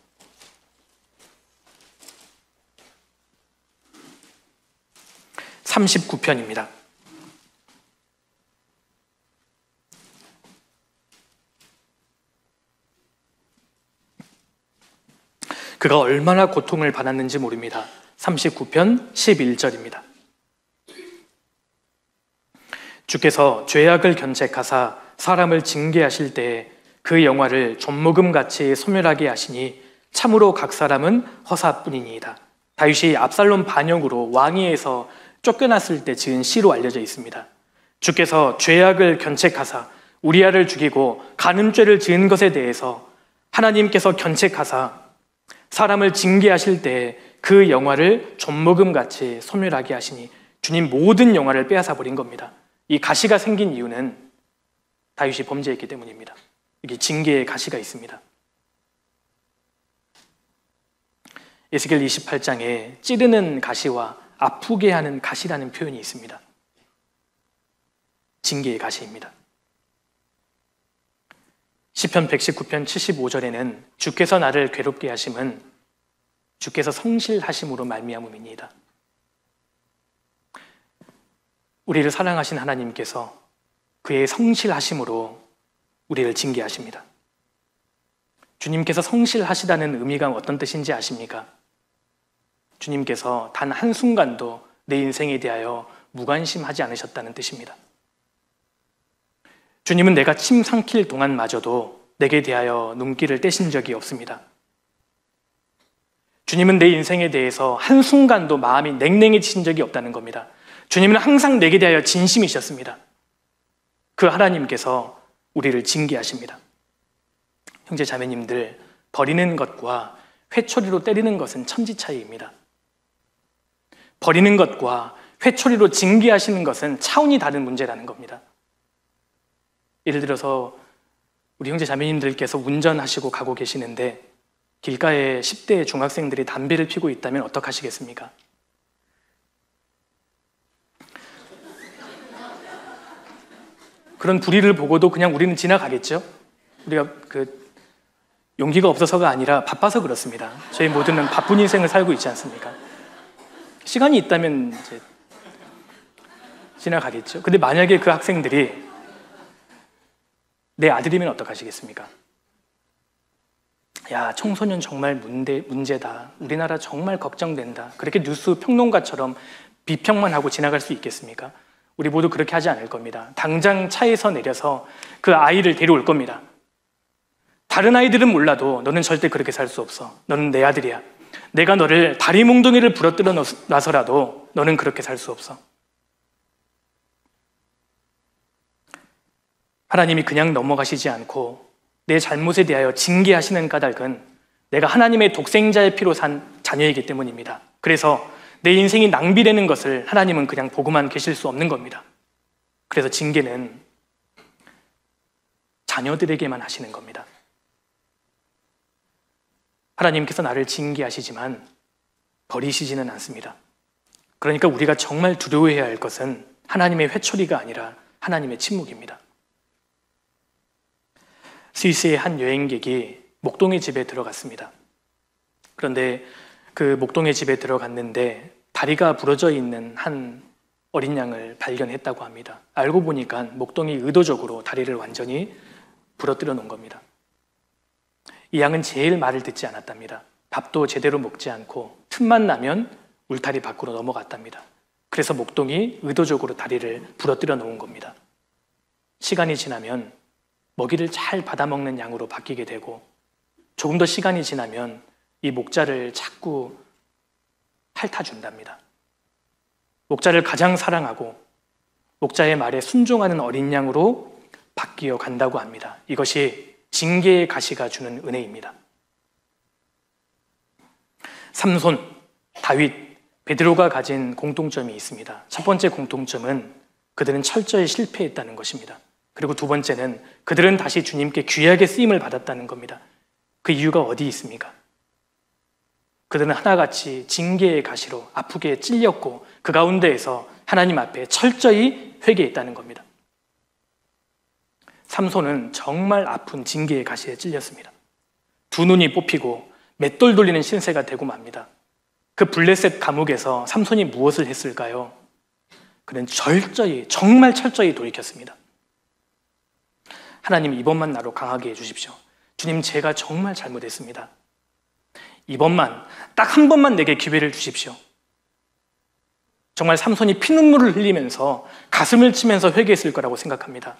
Speaker 1: 39편입니다. 그가 얼마나 고통을 받았는지 모릅니다. 39편 11절입니다. 주께서 죄악을 견책하사 사람을 징계하실 때에 그 영화를 좀먹음같이 소멸하게 하시니 참으로 각 사람은 허사뿐이니이다. 다윗이 압살롬 반역으로 왕위에서 쫓겨났을 때 지은 시로 알려져 있습니다. 주께서 죄악을 견책하사 우리아를 죽이고 간음죄를 지은 것에 대해서 하나님께서 견책하사 사람을 징계하실 때에 그 영화를 좀먹음같이 소멸하게 하시니, 주님 모든 영화를 빼앗아 버린 겁니다. 이 가시가 생긴 이유는 다윗이 범죄했기 때문입니다. 이게 징계의 가시가 있습니다. 에스겔 28장에 찌르는 가시와 아프게 하는 가시라는 표현이 있습니다. 징계의 가시입니다. 시편 119편 75절에는 주께서 나를 괴롭게 하심은 주께서 성실하심으로 말미암음이니이다. 우리를 사랑하신 하나님께서 그의 성실하심으로 우리를 징계하십니다. 주님께서 성실하시다는 의미가 어떤 뜻인지 아십니까? 주님께서 단 한순간도 내 인생에 대하여 무관심하지 않으셨다는 뜻입니다. 주님은 내가 침 삼킬 동안마저도 내게 대하여 눈길을 떼신 적이 없습니다. 주님은 내 인생에 대해서 한순간도 마음이 냉랭해진 적이 없다는 겁니다. 주님은 항상 내게 대하여 진심이셨습니다. 그 하나님께서 우리를 징계하십니다. 형제 자매님들, 버리는 것과 회초리로 때리는 것은 천지 차이입니다. 버리는 것과 회초리로 징계하시는 것은 차원이 다른 문제라는 겁니다. 예를 들어서 우리 형제 자매님들께서 운전하시고 가고 계시는데 길가에 10대 중학생들이 담배를 피우고 있다면 어떡하시겠습니까? 그런 불의를 보고도 그냥 우리는 지나가겠죠? 우리가 용기가 없어서가 아니라 바빠서 그렇습니다. 저희 모두는 바쁜 인생을 살고 있지 않습니까? 시간이 있다면 이제 지나가겠죠. 근데 만약에 그 학생들이 내 아들이면 어떡하시겠습니까? 야, 청소년 정말 문제다. 우리나라 정말 걱정된다. 그렇게 뉴스 평론가처럼 비평만 하고 지나갈 수 있겠습니까? 우리 모두 그렇게 하지 않을 겁니다. 당장 차에서 내려서 그 아이를 데려올 겁니다. 다른 아이들은 몰라도 너는 절대 그렇게 살 수 없어. 너는 내 아들이야. 내가 너를 다리 몽둥이를 부러뜨려 놔서라도 너는 그렇게 살 수 없어. 하나님이 그냥 넘어가시지 않고 내 잘못에 대하여 징계하시는 까닭은 내가 하나님의 독생자의 피로 산 자녀이기 때문입니다. 그래서 내 인생이 낭비되는 것을 하나님은 그냥 보고만 계실 수 없는 겁니다. 그래서 징계는 자녀들에게만 하시는 겁니다. 하나님께서 나를 징계하시지만 버리시지는 않습니다. 그러니까 우리가 정말 두려워해야 할 것은 하나님의 회초리가 아니라 하나님의 침묵입니다. 스위스의 한 여행객이 목동의 집에 들어갔습니다. 그런데 그 목동의 집에 들어갔는데 다리가 부러져 있는 한 어린 양을 발견했다고 합니다. 알고 보니까 목동이 의도적으로 다리를 완전히 부러뜨려 놓은 겁니다. 이 양은 제일 말을 듣지 않았답니다. 밥도 제대로 먹지 않고 틈만 나면 울타리 밖으로 넘어갔답니다. 그래서 목동이 의도적으로 다리를 부러뜨려 놓은 겁니다. 시간이 지나면 먹이를 잘 받아먹는 양으로 바뀌게 되고 조금 더 시간이 지나면 이 목자를 자꾸 핥아준답니다. 목자를 가장 사랑하고 목자의 말에 순종하는 어린 양으로 바뀌어 간다고 합니다. 이것이 징계의 가시가 주는 은혜입니다. 삼손, 다윗, 베드로가 가진 공통점이 있습니다. 첫 번째 공통점은 그들은 철저히 실패했다는 것입니다. 그리고 두 번째는 그들은 다시 주님께 귀하게 쓰임을 받았다는 겁니다. 그 이유가 어디 있습니까? 그들은 하나같이 징계의 가시로 아프게 찔렸고 그 가운데에서 하나님 앞에 철저히 회개했다는 겁니다. 삼손은 정말 아픈 징계의 가시에 찔렸습니다. 두 눈이 뽑히고 맷돌 돌리는 신세가 되고 맙니다. 그 블레셋 감옥에서 삼손이 무엇을 했을까요? 그는 정말 철저히 돌이켰습니다. 하나님, 이번만 나로 강하게 해주십시오. 주님, 제가 정말 잘못했습니다. 이번만, 딱 한 번만 내게 기회를 주십시오. 정말 삼손이 피눈물을 흘리면서 가슴을 치면서 회개했을 거라고 생각합니다.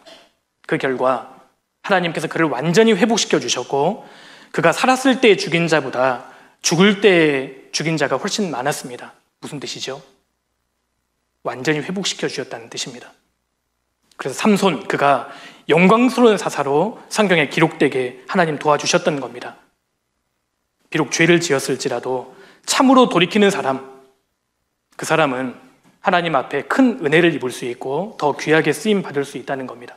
Speaker 1: 그 결과 하나님께서 그를 완전히 회복시켜 주셨고 그가 살았을 때 죽인 자보다 죽을 때 죽인 자가 훨씬 많았습니다. 무슨 뜻이죠? 완전히 회복시켜 주셨다는 뜻입니다. 그래서 삼손, 그가 영광스러운 사사로 성경에 기록되게 하나님 도와주셨던 겁니다. 비록 죄를 지었을지라도 참으로 돌이키는 사람, 그 사람은 하나님 앞에 큰 은혜를 입을 수 있고 더 귀하게 쓰임 받을 수 있다는 겁니다.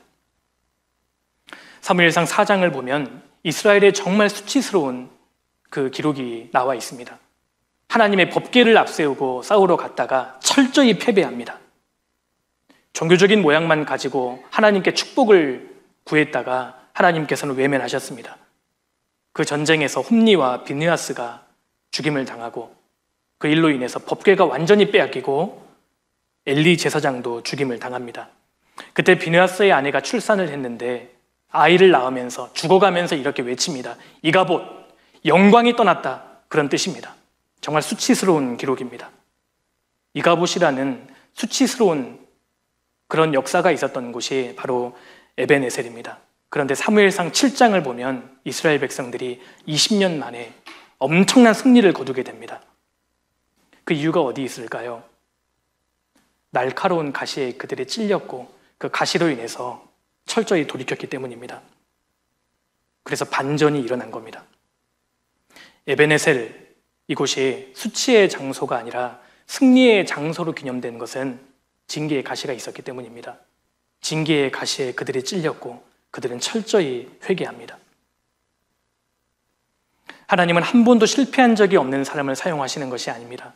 Speaker 1: 사무엘상 4장을 보면 이스라엘의 정말 수치스러운 그 기록이 나와 있습니다. 하나님의 법궤를 앞세우고 싸우러 갔다가 철저히 패배합니다. 종교적인 모양만 가지고 하나님께 축복을 구했다가 하나님께서는 외면하셨습니다. 그 전쟁에서 홈니와 비느하스가 죽임을 당하고 그 일로 인해서 법궤가 완전히 빼앗기고 엘리 제사장도 죽임을 당합니다. 그때 비느하스의 아내가 출산을 했는데 아이를 낳으면서 죽어가면서 이렇게 외칩니다. 이가봇, 영광이 떠났다. 그런 뜻입니다. 정말 수치스러운 기록입니다. 이가봇이라는 수치스러운 그런 역사가 있었던 곳이 바로 에벤에셀입니다. 그런데 사무엘상 7장을 보면 이스라엘 백성들이 20년 만에 엄청난 승리를 거두게 됩니다. 그 이유가 어디 있을까요? 날카로운 가시에 그들이 찔렸고 그 가시로 인해서 철저히 돌이켰기 때문입니다. 그래서 반전이 일어난 겁니다. 에벤에셀, 이곳이 수치의 장소가 아니라 승리의 장소로 기념된 것은 징계의 가시가 있었기 때문입니다. 징계의 가시에 그들이 찔렸고 그들은 철저히 회개합니다. 하나님은 한 번도 실패한 적이 없는 사람을 사용하시는 것이 아닙니다.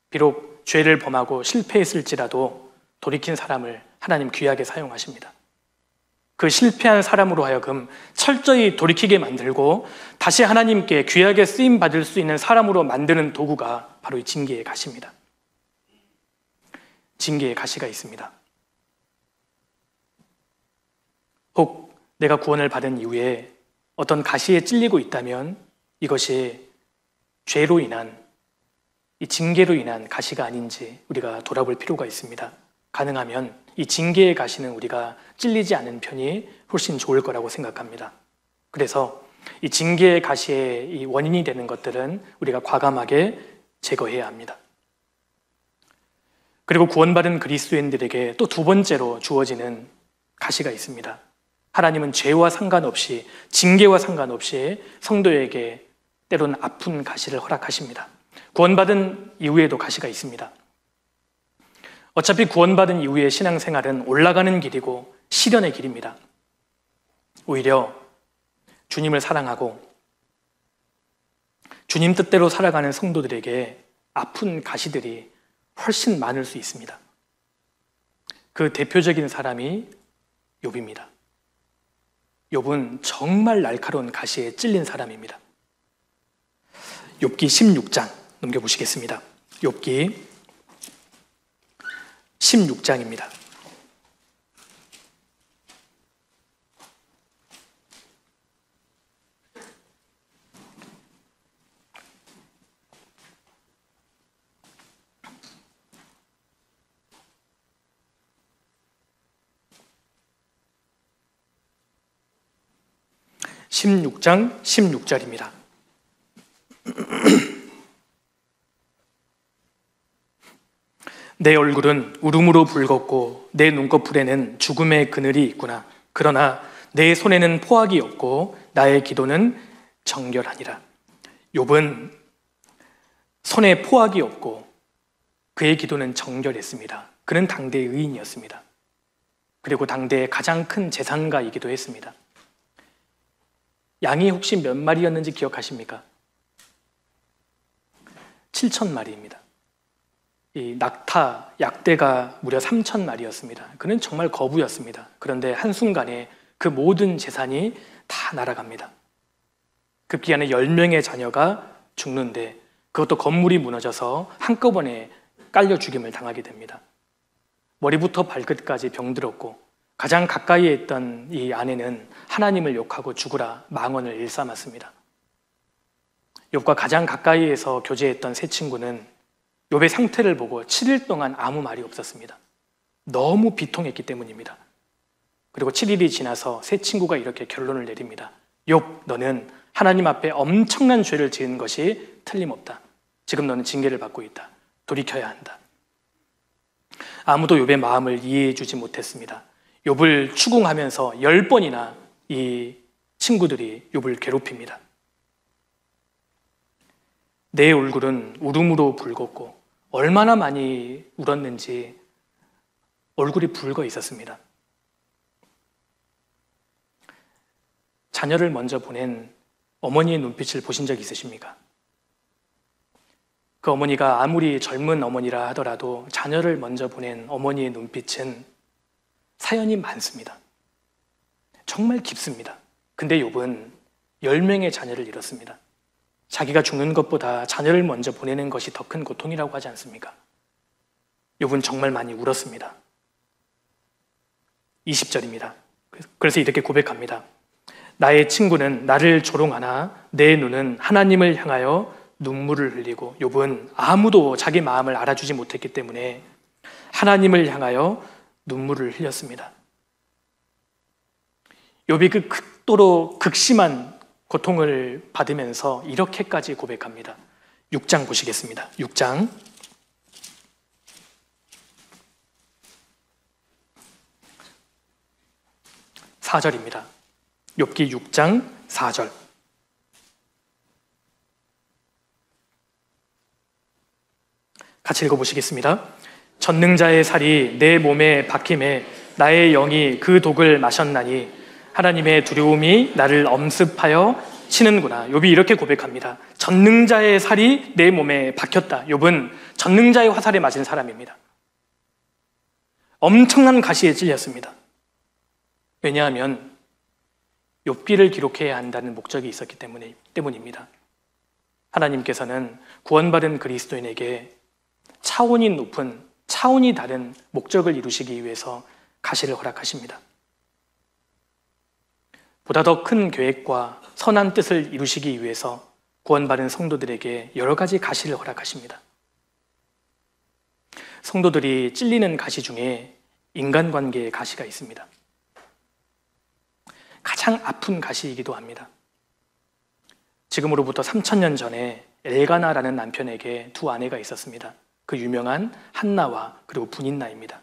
Speaker 1: 비록 죄를 범하고 실패했을지라도 돌이킨 사람을 하나님 귀하게 사용하십니다. 그 실패한 사람으로 하여금 철저히 돌이키게 만들고 다시 하나님께 귀하게 쓰임받을 수 있는 사람으로 만드는 도구가 바로 이 징계의 가시입니다. 징계의 가시가 있습니다. 혹 내가 구원을 받은 이후에 어떤 가시에 찔리고 있다면 이것이 죄로 인한, 이 징계로 인한 가시가 아닌지 우리가 돌아볼 필요가 있습니다. 가능하면 이 징계의 가시는 우리가 찔리지 않은 편이 훨씬 좋을 거라고 생각합니다. 그래서 이 징계의 가시의 이 원인이 되는 것들은 우리가 과감하게 제거해야 합니다. 그리고 구원받은 그리스도인들에게 또 두 번째로 주어지는 가시가 있습니다. 하나님은 죄와 상관없이, 징계와 상관없이 성도에게 때로는 아픈 가시를 허락하십니다. 구원받은 이후에도 가시가 있습니다. 어차피 구원받은 이후의 신앙생활은 올라가는 길이고 시련의 길입니다. 오히려 주님을 사랑하고 주님 뜻대로 살아가는 성도들에게 아픈 가시들이 훨씬 많을 수 있습니다. 그 대표적인 사람이 욥입니다. 욥은 정말 날카로운 가시에 찔린 사람입니다. 욥기 16장 넘겨보시겠습니다. 욥기 16장입니다. (16장) 16절입니다. 내 얼굴은 울음으로 붉었고 내 눈꺼풀에는 죽음의 그늘이 있구나. 그러나 내 손에는 포악이 없고 나의 기도는 정결하니라. 욥은 손에 포악이 없고 그의 기도는 정결했습니다. 그는 당대의 의인이었습니다. 그리고 당대의 가장 큰 재산가이기도 했습니다. 양이 혹시 몇 마리였는지 기억하십니까? 7,000마리입니다. 이 낙타, 약대가 무려 3,000마리였습니다. 그는 정말 거부였습니다. 그런데 한순간에 그 모든 재산이 다 날아갑니다. 급기야는 10명의 자녀가 죽는데 그것도 건물이 무너져서 한꺼번에 깔려 죽임을 당하게 됩니다. 머리부터 발끝까지 병들었고 가장 가까이에 있던 이 아내는 하나님을 욕하고 죽으라 망언을 일삼았습니다. 욥과 가장 가까이에서 교제했던 세 친구는 욥의 상태를 보고 7일 동안 아무 말이 없었습니다. 너무 비통했기 때문입니다. 그리고 7일이 지나서 세 친구가 이렇게 결론을 내립니다. 욥, 너는 하나님 앞에 엄청난 죄를 지은 것이 틀림없다. 지금 너는 징계를 받고 있다. 돌이켜야 한다. 아무도 욥의 마음을 이해해 주지 못했습니다. 욥을 추궁하면서 10번이나 이 친구들이 욥을 괴롭힙니다. 내 얼굴은 울음으로 붉었고 얼마나 많이 울었는지 얼굴이 붉어 있었습니다. 자녀를 먼저 보낸 어머니의 눈빛을 보신 적 있으십니까? 그 어머니가 아무리 젊은 어머니라 하더라도 자녀를 먼저 보낸 어머니의 눈빛은 사연이 많습니다. 정말 깊습니다. 근데 욥은 10명의 자녀를 잃었습니다. 자기가 죽는 것보다 자녀를 먼저 보내는 것이 더 큰 고통이라고 하지 않습니까? 욥은 정말 많이 울었습니다. 20절입니다. 그래서 이렇게 고백합니다. 나의 친구는 나를 조롱하나 내 눈은 하나님을 향하여 눈물을 흘리고, 욥은 아무도 자기 마음을 알아주지 못했기 때문에 하나님을 향하여 눈물을 흘렸습니다. 욥이 그 극도로 극심한 고통을 받으면서 이렇게까지 고백합니다. 6장 보시겠습니다. 6장 4절입니다. 욥기 6장 4절. 같이 읽어보시겠습니다. 전능자의 살이 내 몸에 박힘에 나의 영이 그 독을 마셨나니 하나님의 두려움이 나를 엄습하여 치는구나. 욥이 이렇게 고백합니다. 전능자의 살이 내 몸에 박혔다. 욥은 전능자의 화살에 맞은 사람입니다. 엄청난 가시에 찔렸습니다. 왜냐하면 욥기를 기록해야 한다는 목적이 있었기 때문입니다. 하나님께서는 구원받은 그리스도인에게 차원이 높은, 차원이 다른 목적을 이루시기 위해서 가시를 허락하십니다. 보다 더 큰 계획과 선한 뜻을 이루시기 위해서 구원받은 성도들에게 여러 가지 가시를 허락하십니다. 성도들이 찔리는 가시 중에 인간관계의 가시가 있습니다. 가장 아픈 가시이기도 합니다. 지금으로부터 3000년 전에 엘가나라는 남편에게 두 아내가 있었습니다. 그 유명한 한나와 그리고 분인나입니다.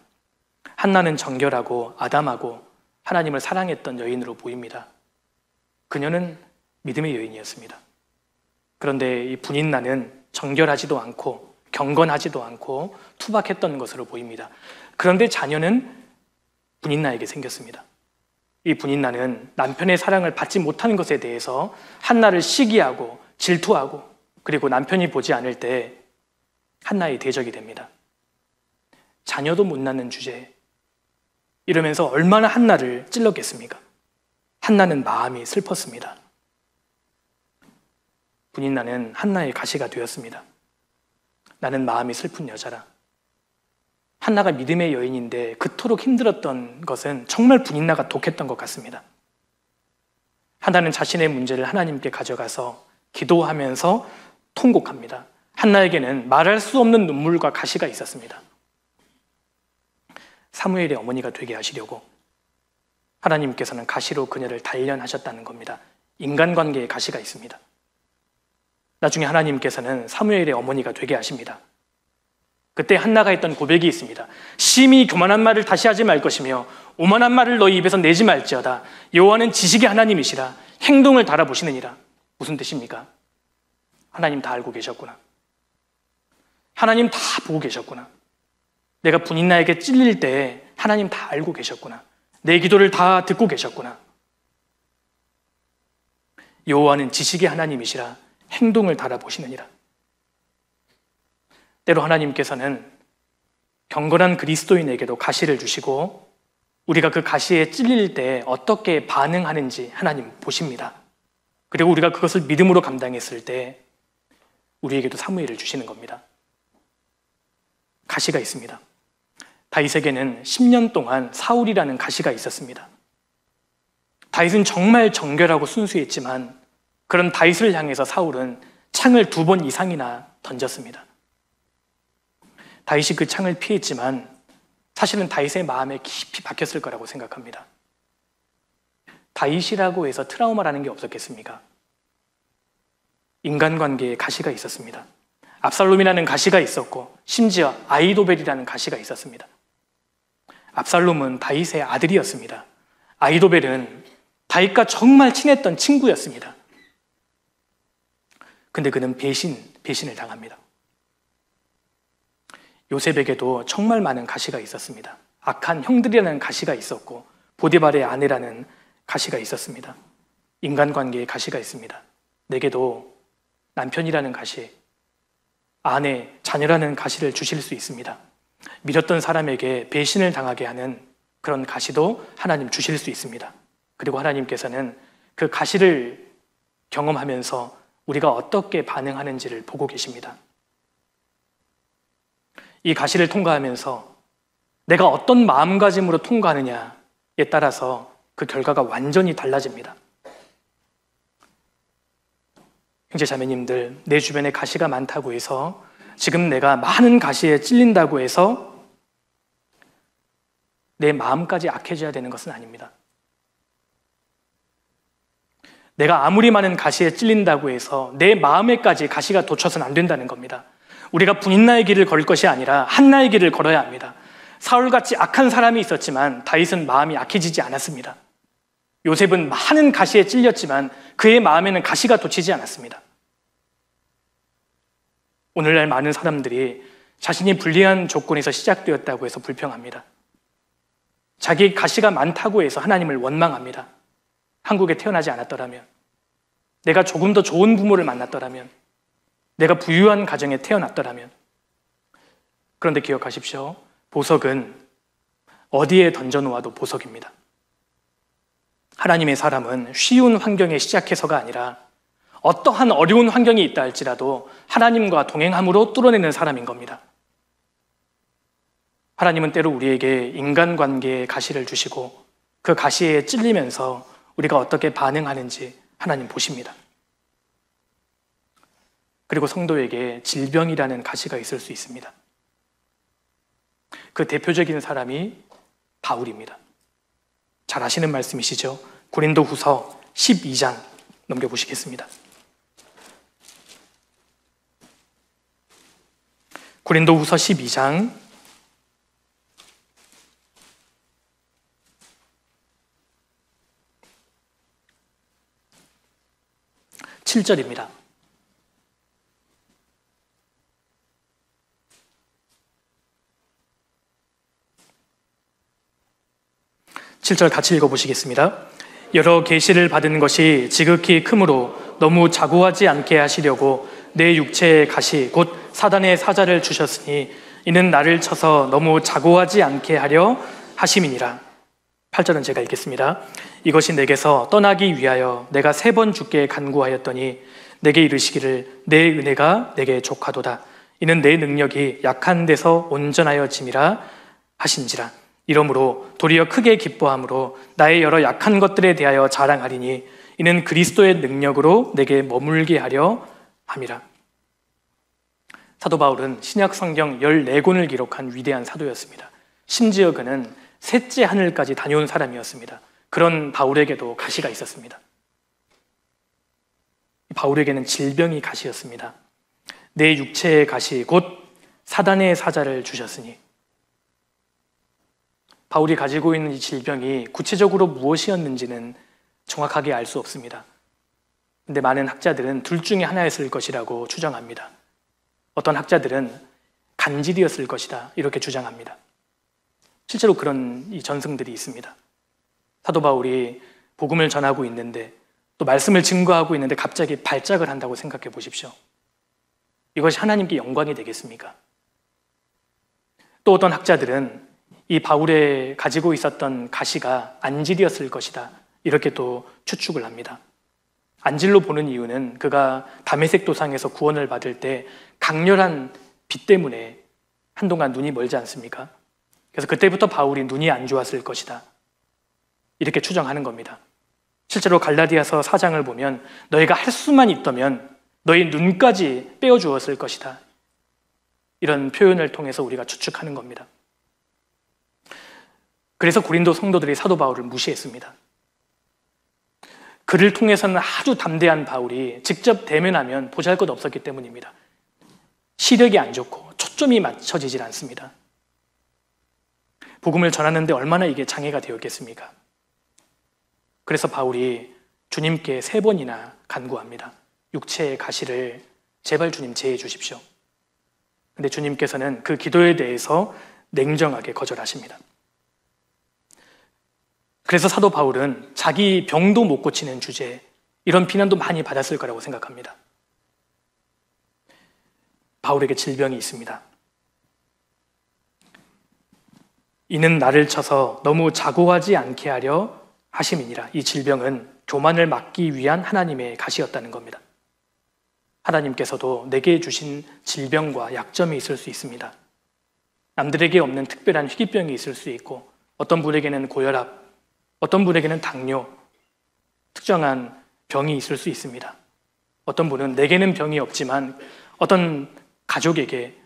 Speaker 1: 한나는 정결하고 아담하고 하나님을 사랑했던 여인으로 보입니다. 그녀는 믿음의 여인이었습니다. 그런데 이 분인나는 정결하지도 않고 경건하지도 않고 투박했던 것으로 보입니다. 그런데 자녀는 분인나에게 생겼습니다. 이 분인나는 남편의 사랑을 받지 못하는 것에 대해서 한나를 시기하고 질투하고 그리고 남편이 보지 않을 때 한나의 대적이 됩니다. 자녀도 못 낳는 주제에 이러면서 얼마나 한나를 찔렀겠습니까? 한나는 마음이 슬펐습니다. 분인나는 한나의 가시가 되었습니다. 나는 마음이 슬픈 여자라. 한나가 믿음의 여인인데 그토록 힘들었던 것은 정말 분인나가 독했던 것 같습니다. 한나는 자신의 문제를 하나님께 가져가서 기도하면서 통곡합니다. 한나에게는 말할 수 없는 눈물과 가시가 있었습니다. 사무엘의 어머니가 되게 하시려고 하나님께서는 가시로 그녀를 단련하셨다는 겁니다. 인간관계에 가시가 있습니다. 나중에 하나님께서는 사무엘의 어머니가 되게 하십니다. 그때 한나가 했던 고백이 있습니다. 심히 교만한 말을 다시 하지 말 것이며 오만한 말을 너희 입에서 내지 말지어다. 여호와는 지식의 하나님이시라. 행동을 달아보시느니라. 무슨 뜻입니까? 하나님 다 알고 계셨구나. 하나님 다 보고 계셨구나. 내가 분인나에게 찔릴 때 하나님 다 알고 계셨구나. 내 기도를 다 듣고 계셨구나. 여호와는 지식의 하나님이시라. 행동을 달아보시느니라. 때로 하나님께서는 경건한 그리스도인에게도 가시를 주시고 우리가 그 가시에 찔릴 때 어떻게 반응하는지 하나님 보십니다. 그리고 우리가 그것을 믿음으로 감당했을 때 우리에게도 사무엘을 주시는 겁니다. 가시가 있습니다. 다윗에게는 10년 동안 사울이라는 가시가 있었습니다. 다윗은 정말 정결하고 순수했지만 그런 다윗을 향해서 사울은 창을 2번 이상이나 던졌습니다. 다윗이 그 창을 피했지만 사실은 다윗의 마음에 깊이 박혔을 거라고 생각합니다. 다윗이라고 해서 트라우마라는 게 없었겠습니까? 인간관계에 가시가 있었습니다. 압살롬이라는 가시가 있었고 심지어 아히도벨이라는 가시가 있었습니다. 압살롬은 다윗의 아들이었습니다. 아히도벨은 다윗과 정말 친했던 친구였습니다. 근데 그는 배신을 당합니다. 요셉에게도 정말 많은 가시가 있었습니다. 악한 형들이라는 가시가 있었고 보디발의 아내라는 가시가 있었습니다. 인간관계에 가시가 있습니다. 내게도 남편이라는 가시, 아내, 자녀라는 가시를 주실 수 있습니다. 믿었던 사람에게 배신을 당하게 하는 그런 가시도 하나님 주실 수 있습니다. 그리고 하나님께서는 그 가시를 경험하면서 우리가 어떻게 반응하는지를 보고 계십니다. 이 가시를 통과하면서 내가 어떤 마음가짐으로 통과하느냐에 따라서 그 결과가 완전히 달라집니다. 형제 자매님들, 내 주변에 가시가 많다고 해서 지금 내가 많은 가시에 찔린다고 해서 내 마음까지 악해져야 되는 것은 아닙니다. 내가 아무리 많은 가시에 찔린다고 해서 내 마음에까지 가시가 돋쳐서는 안 된다는 겁니다. 우리가 분인나의 길을 걸을 것이 아니라 한나의 길을 걸어야 합니다. 사울같이 악한 사람이 있었지만 다윗은 마음이 악해지지 않았습니다. 요셉은 많은 가시에 찔렸지만 그의 마음에는 가시가 돋치지 않았습니다. 오늘날 많은 사람들이 자신이 불리한 조건에서 시작되었다고 해서 불평합니다. 자기의 가시가 많다고 해서 하나님을 원망합니다. 한국에 태어나지 않았더라면, 내가 조금 더 좋은 부모를 만났더라면, 내가 부유한 가정에 태어났더라면. 그런데 기억하십시오. 보석은 어디에 던져놓아도 보석입니다. 하나님의 사람은 쉬운 환경에 시작해서가 아니라 어떠한 어려운 환경이 있다 할지라도 하나님과 동행함으로 뚫어내는 사람인 겁니다. 하나님은 때로 우리에게 인간관계에 가시를 주시고 그 가시에 찔리면서 우리가 어떻게 반응하는지 하나님 보십니다. 그리고 성도에게 질병이라는 가시가 있을 수 있습니다. 그 대표적인 사람이 바울입니다. 잘 아시는 말씀이시죠? 고린도후서 12장 넘겨보시겠습니다. 고린도후서 12장 7절입니다. 7절 같이 읽어보시겠습니다. 여러 계시를 받은 것이 지극히 크므로 너무 자고하지 않게 하시려고 내 육체의 가시 곧 사단의 사자를 주셨으니 이는 나를 쳐서 너무 자고하지 않게 하려 하심이니라. 8절은 제가 읽겠습니다. 이것이 내게서 떠나기 위하여 내가 3번 주께 간구하였더니 내게 이르시기를 내 은혜가 내게 족하도다. 이는 내 능력이 약한 데서 온전하여 짐이라 하신지라. 이러므로 도리어 크게 기뻐함으로 나의 여러 약한 것들에 대하여 자랑하리니 이는 그리스도의 능력으로 내게 머물게 하려 함이라. 사도 바울은 신약 성경 14권을 기록한 위대한 사도였습니다. 심지어 그는 셋째 하늘까지 다녀온 사람이었습니다. 그런 바울에게도 가시가 있었습니다. 바울에게는 질병이 가시였습니다. 내 육체의 가시 곧 사단의 사자를 주셨으니. 바울이 가지고 있는 이 질병이 구체적으로 무엇이었는지는 정확하게 알 수 없습니다. 근데 많은 학자들은 둘 중에 하나였을 것이라고 추정합니다. 어떤 학자들은 간질이었을 것이다 이렇게 주장합니다. 실제로 그런 이 전승들이 있습니다. 사도 바울이 복음을 전하고 있는데 또 말씀을 증거하고 있는데 갑자기 발작을 한다고 생각해 보십시오. 이것이 하나님께 영광이 되겠습니까? 또 어떤 학자들은 이 바울의 가지고 있었던 가시가 안질이었을 것이다 이렇게 또 추측을 합니다. 안질로 보는 이유는 그가 다메섹 도상에서 구원을 받을 때 강렬한 빛 때문에 한동안 눈이 멀지 않습니까? 그래서 그때부터 바울이 눈이 안 좋았을 것이다 이렇게 추정하는 겁니다. 실제로 갈라디아서 4장을 보면 너희가 할 수만 있다면 너희 눈까지 빼어주었을 것이다 이런 표현을 통해서 우리가 추측하는 겁니다. 그래서 고린도 성도들이 사도 바울을 무시했습니다. 그를 통해서는 아주 담대한 바울이 직접 대면하면 보잘것 없었기 때문입니다. 시력이 안 좋고 초점이 맞춰지질 않습니다. 복음을 전하는데 얼마나 이게 장애가 되었겠습니까? 그래서 바울이 주님께 3번이나 간구합니다. 육체의 가시를 제발 주님 제해 주십시오. 근데 주님께서는 그 기도에 대해서 냉정하게 거절하십니다. 그래서 사도 바울은 자기 병도 못 고치는 주제에 이런 비난도 많이 받았을 거라고 생각합니다. 바울에게 질병이 있습니다. 이는 나를 쳐서 너무 자고하지 않게 하려 하심이니라. 이 질병은 교만을 막기 위한 하나님의 가시였다는 겁니다. 하나님께서도 내게 주신 질병과 약점이 있을 수 있습니다. 남들에게 없는 특별한 희귀병이 있을 수 있고 어떤 분에게는 고혈압, 어떤 분에게는 당뇨, 특정한 병이 있을 수 있습니다. 어떤 분은 내게는 병이 없지만 어떤 가족에게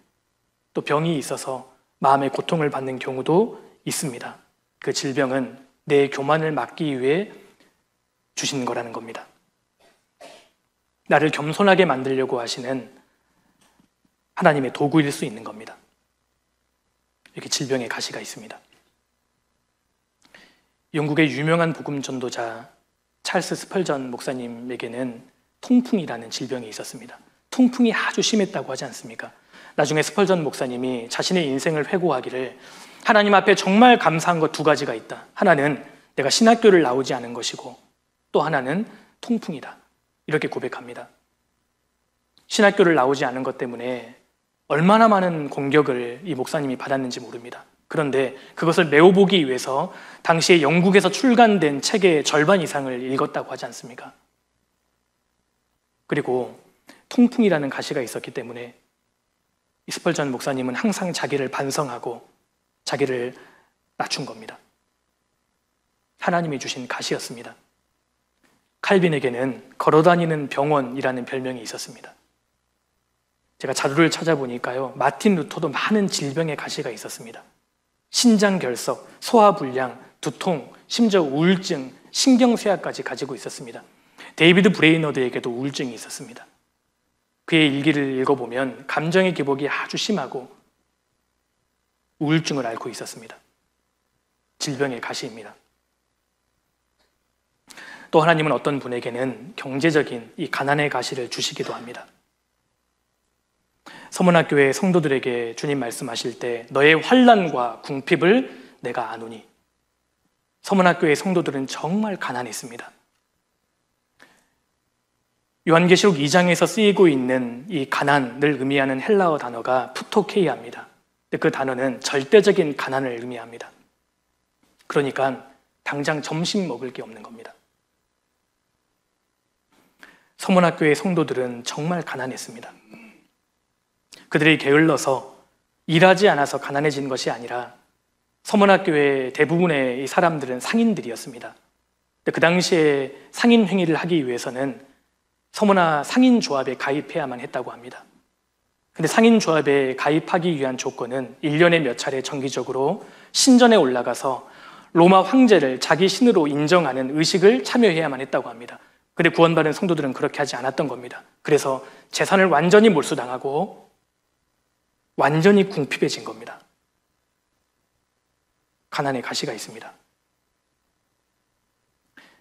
Speaker 1: 또 병이 있어서 마음의 고통을 받는 경우도 있습니다. 그 질병은 내 교만을 막기 위해 주신 거라는 겁니다. 나를 겸손하게 만들려고 하시는 하나님의 도구일 수 있는 겁니다. 이렇게 질병의 가시가 있습니다. 영국의 유명한 복음 전도자 찰스 스펄전 목사님에게는 통풍이라는 질병이 있었습니다. 통풍이 아주 심했다고 하지 않습니까? 나중에 스펄전 목사님이 자신의 인생을 회고하기를 하나님 앞에 정말 감사한 것 2가지가 있다. 하나는 내가 신학교를 나오지 않은 것이고 또 하나는 통풍이다. 이렇게 고백합니다. 신학교를 나오지 않은 것 때문에 얼마나 많은 공격을 이 목사님이 받았는지 모릅니다. 그런데 그것을 메워보기 위해서 당시에 영국에서 출간된 책의 절반 이상을 읽었다고 하지 않습니까? 그리고 통풍이라는 가시가 있었기 때문에 스펄전 목사님은 항상 자기를 반성하고 자기를 낮춘 겁니다. 하나님이 주신 가시였습니다. 칼빈에게는 걸어다니는 병원이라는 별명이 있었습니다. 제가 자료를 찾아보니까요, 마틴 루터도 많은 질병의 가시가 있었습니다. 신장결석, 소화불량, 두통, 심지어 우울증, 신경쇠약까지 가지고 있었습니다. 데이비드 브레이너드에게도 우울증이 있었습니다. 그의 일기를 읽어보면 감정의 기복이 아주 심하고 우울증을 앓고 있었습니다. 질병의 가시입니다. 또 하나님은 어떤 분에게는 경제적인 이 가난의 가시를 주시기도 합니다. 서문학교의 성도들에게 주님 말씀하실 때 너의 환난과 궁핍을 내가 아노니, 서문학교의 성도들은 정말 가난했습니다. 요한계시록 2장에서 쓰이고 있는 이 가난을 의미하는 헬라어 단어가 푸토케이아입니다. 그 단어는 절대적인 가난을 의미합니다. 그러니까 당장 점심 먹을 게 없는 겁니다. 서문학교의 성도들은 정말 가난했습니다. 그들이 게을러서 일하지 않아서 가난해진 것이 아니라 서문학교의 대부분의 사람들은 상인들이었습니다. 그 당시에 상인 행위를 하기 위해서는 서문화 상인조합에 가입해야만 했다고 합니다. 근데 상인조합에 가입하기 위한 조건은 1년에 몇 차례 정기적으로 신전에 올라가서 로마 황제를 자기 신으로 인정하는 의식을 참여해야만 했다고 합니다. 근데 구원받은 성도들은 그렇게 하지 않았던 겁니다. 그래서 재산을 완전히 몰수당하고 완전히 궁핍해진 겁니다. 가난의 가시가 있습니다.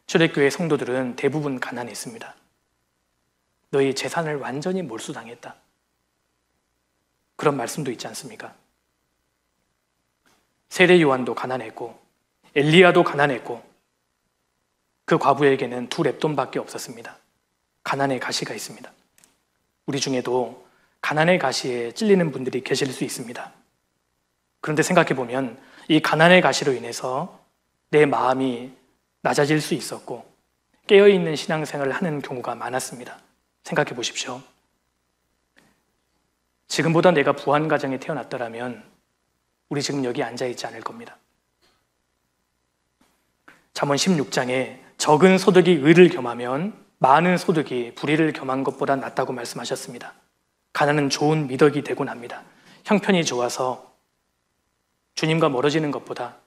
Speaker 1: 초대교회 성도들은 대부분 가난했습니다. 너희 재산을 완전히 몰수당했다. 그런 말씀도 있지 않습니까? 세례 요한도 가난했고 엘리야도 가난했고 그 과부에게는 2렙돈밖에 없었습니다. 가난의 가시가 있습니다. 우리 중에도 가난의 가시에 찔리는 분들이 계실 수 있습니다. 그런데 생각해보면 이 가난의 가시로 인해서 내 마음이 낮아질 수 있었고 깨어있는 신앙생활을 하는 경우가 많았습니다. 생각해 보십시오. 지금보다 내가 부한 가정에 태어났더라면 우리 지금 여기 앉아있지 않을 겁니다. 잠언 16장에 적은 소득이 의를 겸하면 많은 소득이 불의를 겸한 것보다 낫다고 말씀하셨습니다. 가난은 좋은 미덕이 되곤 합니다. 형편이 좋아서 주님과 멀어지는 것보다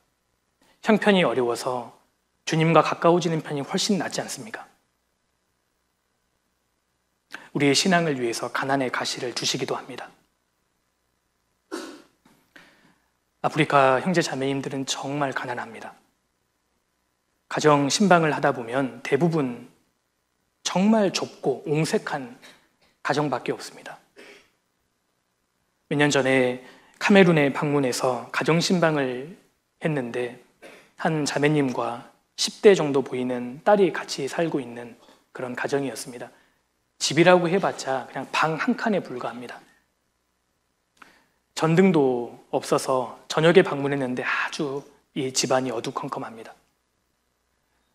Speaker 1: 형편이 어려워서 주님과 가까워지는 편이 훨씬 낫지 않습니까? 우리의 신앙을 위해서 가난의 가시를 주시기도 합니다. 아프리카 형제 자매님들은 정말 가난합니다. 가정 신방을 하다 보면 대부분 정말 좁고 옹색한 가정밖에 없습니다. 몇 년 전에 카메룬에 방문해서 가정 신방을 했는데 한 자매님과 10대 정도 보이는 딸이 같이 살고 있는 그런 가정이었습니다. 집이라고 해봤자 그냥 방 한 칸에 불과합니다. 전등도 없어서 저녁에 방문했는데 아주 이 집안이 어두컴컴합니다.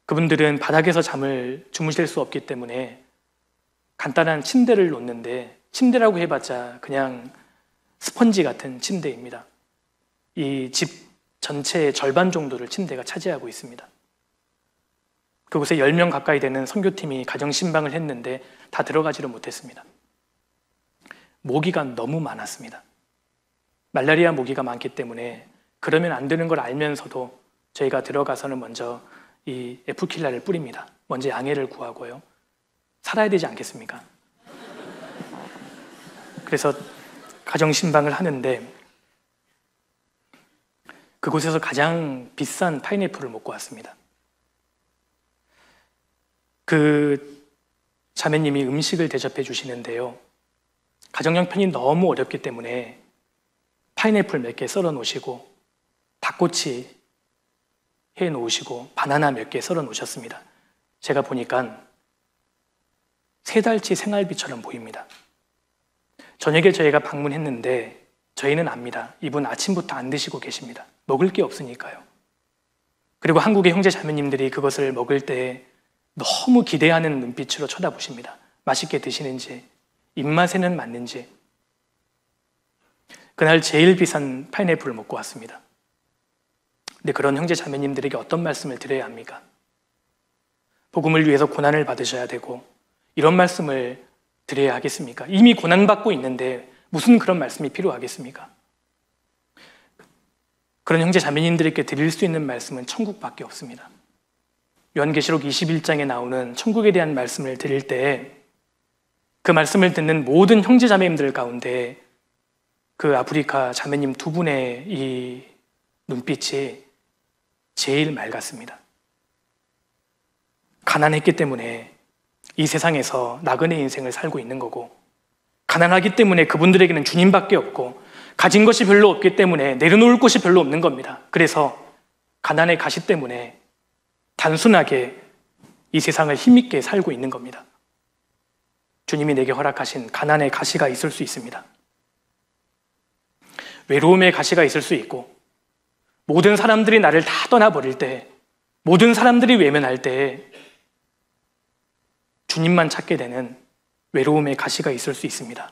Speaker 1: 그분들은 바닥에서 잠을 주무실 수 없기 때문에 간단한 침대를 놓는데 침대라고 해봤자 그냥 스펀지 같은 침대입니다. 이 집 전체의 절반 정도를 침대가 차지하고 있습니다. 그곳에 10명 가까이 되는 선교팀이 가정신방을 했는데 다 들어가지를 못했습니다. 모기가 너무 많았습니다. 말라리아 모기가 많기 때문에 그러면 안 되는 걸 알면서도 저희가 들어가서는 먼저 이 에프킬라를 뿌립니다. 먼저 양해를 구하고요. 살아야 되지 않겠습니까? 그래서 가정신방을 하는데 그곳에서 가장 비싼 파인애플을 먹고 왔습니다. 그 자매님이 음식을 대접해 주시는데요. 가정 형편이 너무 어렵기 때문에 파인애플 몇 개 썰어 놓으시고 닭꼬치 해 놓으시고 바나나 몇 개 썰어 놓으셨습니다. 제가 보니까 3달치 생활비처럼 보입니다. 저녁에 저희가 방문했는데 저희는 압니다. 이분 아침부터 안 드시고 계십니다. 먹을 게 없으니까요. 그리고 한국의 형제 자매님들이 그것을 먹을 때 너무 기대하는 눈빛으로 쳐다보십니다. 맛있게 드시는지, 입맛에는 맞는지. 그날 제일 비싼 파인애플을 먹고 왔습니다. 근데 그런 형제 자매님들에게 어떤 말씀을 드려야 합니까? 복음을 위해서 고난을 받으셔야 되고 이런 말씀을 드려야 하겠습니까? 이미 고난받고 있는데 무슨 그런 말씀이 필요하겠습니까? 그런 형제 자매님들에게 드릴 수 있는 말씀은 천국밖에 없습니다. 요한계시록 21장에 나오는 천국에 대한 말씀을 드릴 때 그 말씀을 듣는 모든 형제 자매님들 가운데 그 아프리카 자매님 2분의 이 눈빛이 제일 맑았습니다. 가난했기 때문에 이 세상에서 나그네 인생을 살고 있는 거고, 가난하기 때문에 그분들에게는 주님밖에 없고, 가진 것이 별로 없기 때문에 내려놓을 곳이 별로 없는 겁니다. 그래서 가난의 가시 때문에 단순하게 이 세상을 힘있게 살고 있는 겁니다. 주님이 내게 허락하신 가난의 가시가 있을 수 있습니다. 외로움의 가시가 있을 수 있고, 모든 사람들이 나를 다 떠나버릴 때, 모든 사람들이 외면할 때 주님만 찾게 되는 외로움의 가시가 있을 수 있습니다.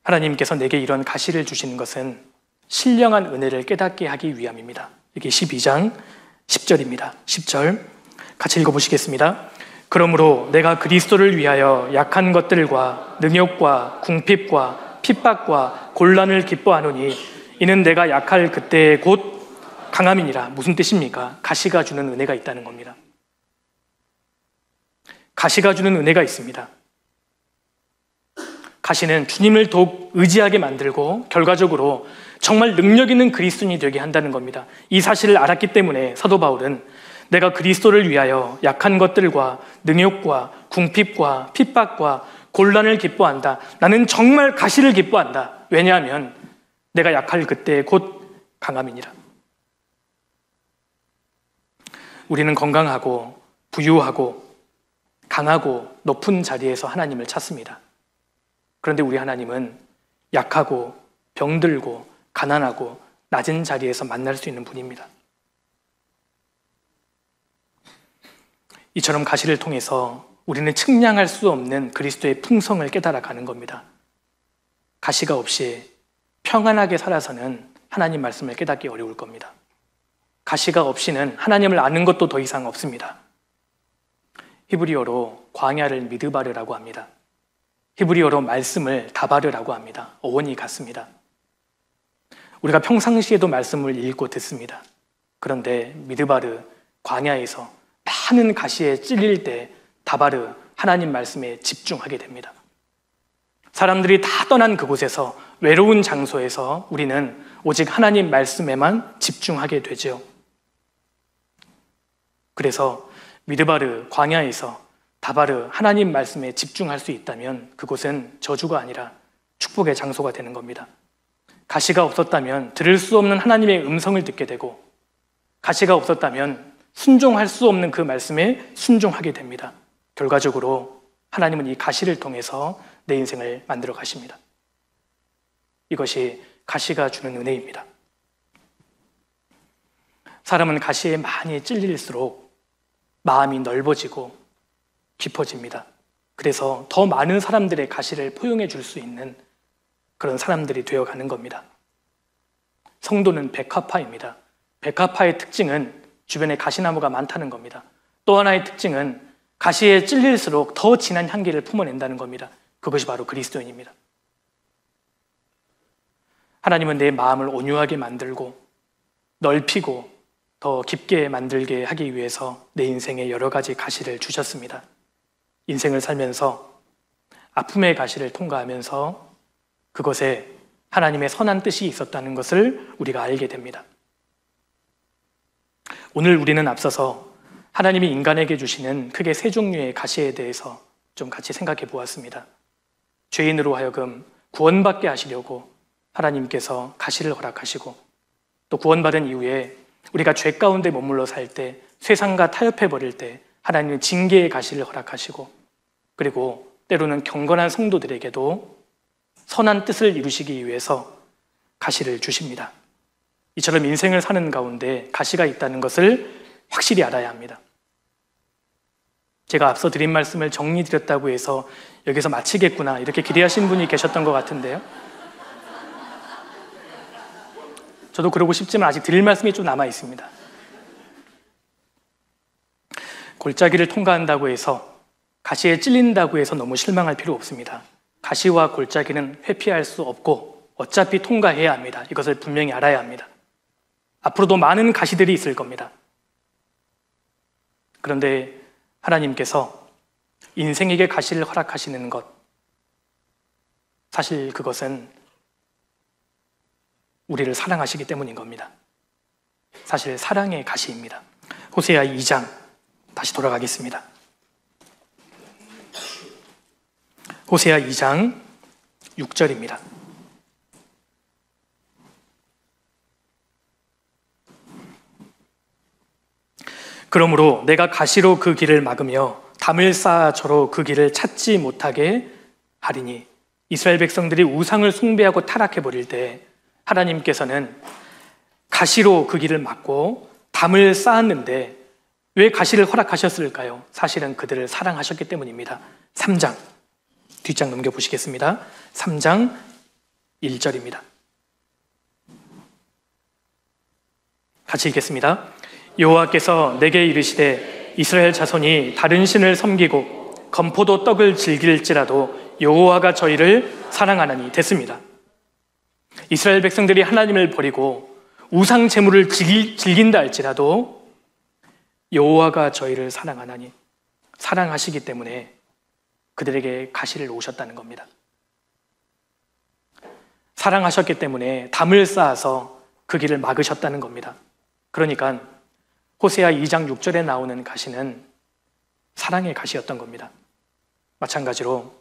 Speaker 1: 하나님께서 내게 이런 가시를 주시는 것은 신령한 은혜를 깨닫게 하기 위함입니다. 이게 12장 10절입니다. 10절 같이 읽어보시겠습니다. 그러므로 내가 그리스도를 위하여 약한 것들과 능욕과 궁핍과 핍박과 곤란을 기뻐하노니 이는 내가 약할 그때에 곧 강함이니라. 무슨 뜻입니까? 가시가 주는 은혜가 있다는 겁니다. 가시가 주는 은혜가 있습니다. 가시는 주님을 더욱 의지하게 만들고 결과적으로 정말 능력 있는 그리스도인이 되게 한다는 겁니다. 이 사실을 알았기 때문에 사도 바울은 내가 그리스도를 위하여 약한 것들과 능욕과 궁핍과 핍박과 곤란을 기뻐한다. 나는 정말 가시를 기뻐한다. 왜냐하면 내가 약할 그때 곧 강함이니라. 우리는 건강하고 부유하고 강하고 높은 자리에서 하나님을 찾습니다. 그런데 우리 하나님은 약하고 병들고 가난하고 낮은 자리에서 만날 수 있는 분입니다. 이처럼 가시를 통해서 우리는 측량할 수 없는 그리스도의 풍성을 깨달아 가는 겁니다. 가시가 없이 평안하게 살아서는 하나님 말씀을 깨닫기 어려울 겁니다. 가시가 없이는 하나님을 아는 것도 더 이상 없습니다. 히브리어로 광야를 미드바르라고 합니다. 히브리어로 말씀을 다바르라고 합니다. 어원이 같습니다. 우리가 평상시에도 말씀을 읽고 듣습니다. 그런데 미드바르, 광야에서 많은 가시에 찔릴 때 다바르, 하나님 말씀에 집중하게 됩니다. 사람들이 다 떠난 그곳에서, 외로운 장소에서 우리는 오직 하나님 말씀에만 집중하게 되죠. 그래서 미드바르, 광야에서 다바르, 하나님 말씀에 집중할 수 있다면 그곳은 저주가 아니라 축복의 장소가 되는 겁니다. 가시가 없었다면 들을 수 없는 하나님의 음성을 듣게 되고, 가시가 없었다면 순종할 수 없는 그 말씀에 순종하게 됩니다. 결과적으로 하나님은 이 가시를 통해서 내 인생을 만들어 가십니다. 이것이 가시가 주는 은혜입니다. 사람은 가시에 많이 찔릴수록 마음이 넓어지고 깊어집니다. 그래서 더 많은 사람들의 가시를 포용해 줄 수 있는 그런 사람들이 되어가는 겁니다. 성도는 백합화입니다. 백합화의 특징은 주변에 가시나무가 많다는 겁니다. 또 하나의 특징은 가시에 찔릴수록 더 진한 향기를 품어낸다는 겁니다. 그것이 바로 그리스도인입니다. 하나님은 내 마음을 온유하게 만들고 넓히고 더 깊게 만들게 하기 위해서 내 인생에 여러 가지 가시를 주셨습니다. 인생을 살면서 아픔의 가시를 통과하면서 그것에 하나님의 선한 뜻이 있었다는 것을 우리가 알게 됩니다. 오늘 우리는 앞서서 하나님이 인간에게 주시는 크게 세 종류의 가시에 대해서 좀 같이 생각해 보았습니다. 죄인으로 하여금 구원받게 하시려고 하나님께서 가시를 허락하시고, 또 구원받은 이후에 우리가 죄 가운데 머물러 살 때, 세상과 타협해 버릴 때 하나님은 징계의 가시를 허락하시고, 그리고 때로는 경건한 성도들에게도 선한 뜻을 이루시기 위해서 가시를 주십니다. 이처럼 인생을 사는 가운데 가시가 있다는 것을 확실히 알아야 합니다. 제가 앞서 드린 말씀을 정리드렸다고 해서 여기서 마치겠구나 이렇게 기대하신 분이 계셨던 것 같은데요. 저도 그러고 싶지만 아직 드릴 말씀이 좀 남아 있습니다. 골짜기를 통과한다고 해서, 가시에 찔린다고 해서 너무 실망할 필요 없습니다. 가시와 골짜기는 회피할 수 없고 어차피 통과해야 합니다. 이것을 분명히 알아야 합니다. 앞으로도 많은 가시들이 있을 겁니다. 그런데 하나님께서 인생에게 가시를 허락하시는 것, 사실 그것은 우리를 사랑하시기 때문인 겁니다. 사실 사랑의 가시입니다. 호세아 2장 다시 돌아가겠습니다. 호세아 2장 6절입니다. 그러므로 내가 가시로 그 길을 막으며 담을 쌓아 저로 그 길을 찾지 못하게 하리니. 이스라엘 백성들이 우상을 숭배하고 타락해버릴 때 하나님께서는 가시로 그 길을 막고 담을 쌓았는데 왜 가시를 허락하셨을까요? 사실은 그들을 사랑하셨기 때문입니다. 3장, 뒷장 넘겨보시겠습니다. 3장 1절입니다. 같이 읽겠습니다. 여호와께서 내게 이르시되 이스라엘 자손이 다른 신을 섬기고 건포도 떡을 즐길지라도 여호와가 저희를 사랑하나니. 됐습니다. 이스라엘 백성들이 하나님을 버리고 우상 제물을 즐긴다 할지라도 여호와가 저희를 사랑하나니, 사랑하시기 때문에 그들에게 가시를 놓으셨다는 겁니다. 사랑하셨기 때문에 담을 쌓아서 그 길을 막으셨다는 겁니다. 그러니까 호세아 2장 6절에 나오는 가시는 사랑의 가시였던 겁니다. 마찬가지로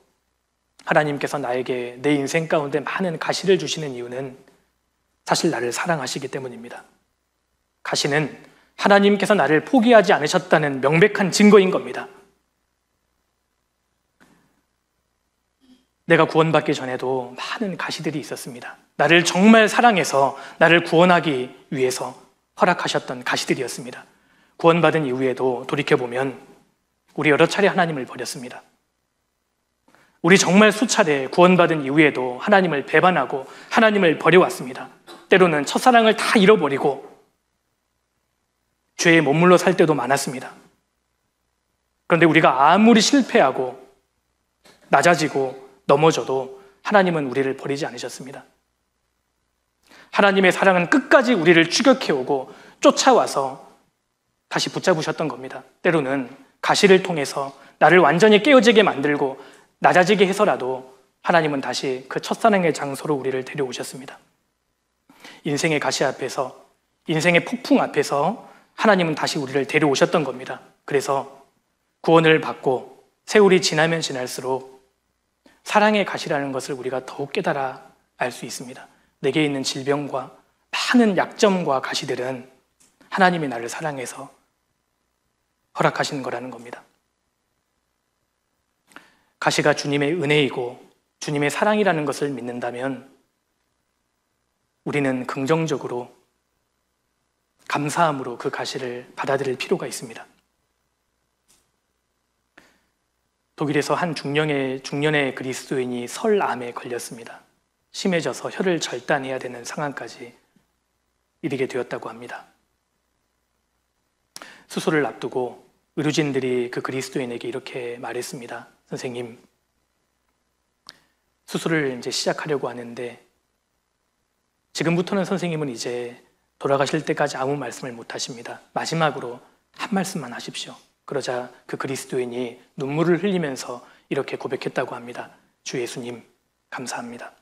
Speaker 1: 하나님께서 나에게 내 인생 가운데 많은 가시를 주시는 이유는 사실 나를 사랑하시기 때문입니다. 가시는 하나님께서 나를 포기하지 않으셨다는 명백한 증거인 겁니다. 내가 구원받기 전에도 많은 가시들이 있었습니다. 나를 정말 사랑해서 나를 구원하기 위해서 허락하셨던 가시들이었습니다. 구원받은 이후에도 돌이켜보면 우리 여러 차례 하나님을 버렸습니다. 우리 정말 수차례 구원받은 이후에도 하나님을 배반하고 하나님을 버려왔습니다. 때로는 첫사랑을 다 잃어버리고 죄에 머물러 살 때도 많았습니다. 그런데 우리가 아무리 실패하고 낮아지고 넘어져도 하나님은 우리를 버리지 않으셨습니다. 하나님의 사랑은 끝까지 우리를 추격해오고 쫓아와서 다시 붙잡으셨던 겁니다. 때로는 가시를 통해서 나를 완전히 깨어지게 만들고 낮아지게 해서라도 하나님은 다시 그 첫사랑의 장소로 우리를 데려오셨습니다. 인생의 가시 앞에서, 인생의 폭풍 앞에서 하나님은 다시 우리를 데려오셨던 겁니다. 그래서 구원을 받고 세월이 지나면 지날수록 사랑의 가시라는 것을 우리가 더욱 깨달아 알 수 있습니다. 내게 있는 질병과 많은 약점과 가시들은 하나님이 나를 사랑해서 허락하시는 거라는 겁니다. 가시가 주님의 은혜이고 주님의 사랑이라는 것을 믿는다면 우리는 긍정적으로 감사함으로 그 가시를 받아들일 필요가 있습니다. 독일에서 한 중년의 그리스도인이 설암에 걸렸습니다. 심해져서 혀를 절단해야 되는 상황까지 이르게 되었다고 합니다. 수술을 앞두고 의료진들이 그 그리스도인에게 이렇게 말했습니다. 선생님, 수술을 이제 시작하려고 하는데 지금부터는 선생님은 이제 돌아가실 때까지 아무 말씀을 못 하십니다. 마지막으로 한 말씀만 하십시오. 그러자 그 그리스도인이 눈물을 흘리면서 이렇게 고백했다고 합니다. 주 예수님, 감사합니다.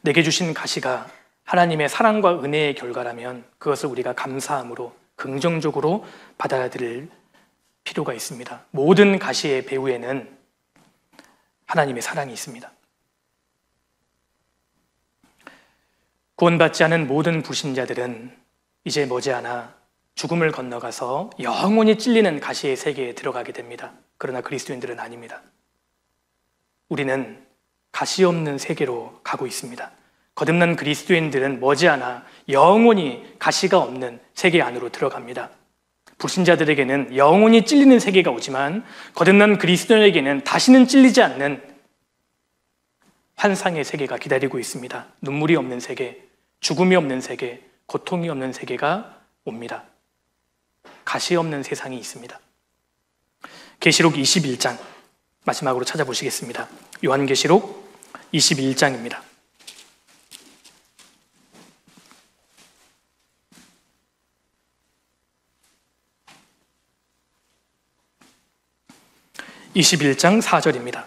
Speaker 1: 내게 주신 가시가 하나님의 사랑과 은혜의 결과라면 그것을 우리가 감사함으로 긍정적으로 받아들일 필요가 있습니다. 모든 가시의 배후에는 하나님의 사랑이 있습니다. 구원받지 않은 모든 불신자들은 이제 머지않아 죽음을 건너가서 영원히 찔리는 가시의 세계에 들어가게 됩니다. 그러나 그리스도인들은 아닙니다. 우리는 가시 없는 세계로 가고 있습니다. 거듭난 그리스도인들은 머지않아 영원히 가시가 없는 세계 안으로 들어갑니다. 불신자들에게는 영원히 찔리는 세계가 오지만 거듭난 그리스도인에게는 다시는 찔리지 않는 환상의 세계가 기다리고 있습니다. 눈물이 없는 세계, 죽음이 없는 세계, 고통이 없는 세계가 옵니다. 가시 없는 세상이 있습니다. 계시록 21장 마지막으로 찾아보시겠습니다. 요한계시록 21장입니다. (21장) 4절입니다.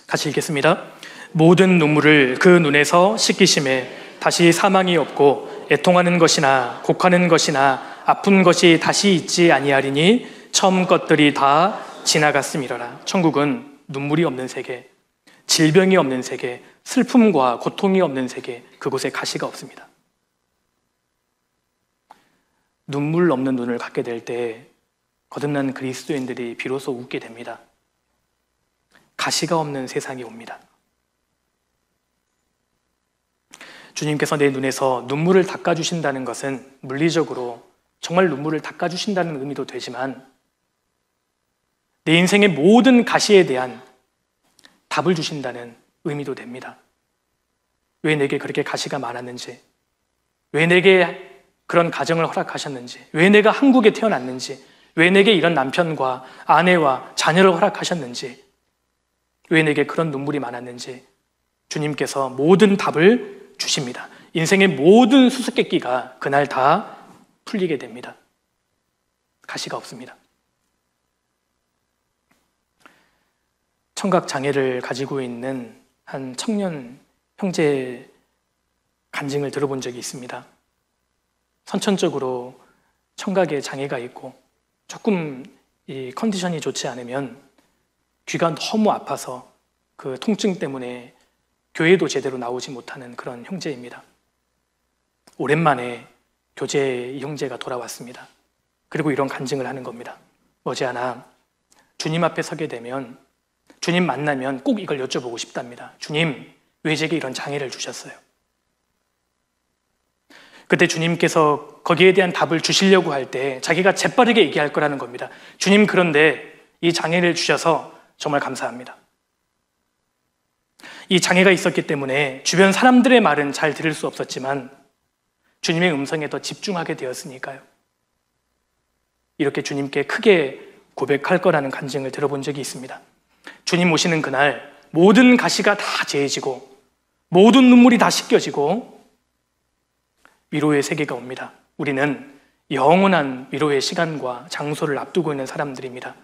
Speaker 1: 같이 읽겠습니다. 모든 눈물을 그 눈에서 씻기심에 다시 사망이 없고 애통하는 것이나 곡하는 것이나 아픈 것이 다시 있지 아니하리니 처음 것들이 다 지나갔음이로라. 천국은 눈물이 없는 세계, 질병이 없는 세계, 슬픔과 고통이 없는 세계, 그곳에 가시가 없습니다. 눈물 없는 눈을 갖게 될 때 거듭난 그리스도인들이 비로소 웃게 됩니다. 가시가 없는 세상이 옵니다. 주님께서 내 눈에서 눈물을 닦아주신다는 것은 물리적으로 정말 눈물을 닦아주신다는 의미도 되지만 내 인생의 모든 가시에 대한 답을 주신다는 의미도 됩니다. 왜 내게 그렇게 가시가 많았는지, 왜 내게 그런 가정을 허락하셨는지, 왜 내가 한국에 태어났는지, 왜 내게 이런 남편과 아내와 자녀를 허락하셨는지, 왜 내게 그런 눈물이 많았는지 주님께서 모든 답을 주십니다. 인생의 모든 수수께끼가 그날 다 풀리게 됩니다. 가시가 없습니다. 청각 장애를 가지고 있는 한 청년 형제 간증을 들어본 적이 있습니다. 선천적으로 청각에 장애가 있고 조금 이 컨디션이 좋지 않으면 귀가 너무 아파서 그 통증 때문에 교회도 제대로 나오지 못하는 그런 형제입니다. 오랜만에 교제에 이 형제가 돌아왔습니다. 그리고 이런 간증을 하는 겁니다. 머지않아 주님 앞에 서게 되면 주님 만나면 꼭 이걸 여쭤보고 싶답니다. 주님, 왜 제게 이런 장애를 주셨어요? 그때 주님께서 거기에 대한 답을 주시려고 할 때 자기가 재빠르게 얘기할 거라는 겁니다. 주님, 그런데 이 장애를 주셔서 정말 감사합니다. 이 장애가 있었기 때문에 주변 사람들의 말은 잘 들을 수 없었지만 주님의 음성에 더 집중하게 되었으니까요. 이렇게 주님께 크게 고백할 거라는 간증을 들어본 적이 있습니다. 주님 오시는 그날 모든 가시가 다 제해지고 모든 눈물이 다 씻겨지고 위로의 세계가 옵니다. 우리는 영원한 위로의 시간과 장소를 앞두고 있는 사람들입니다.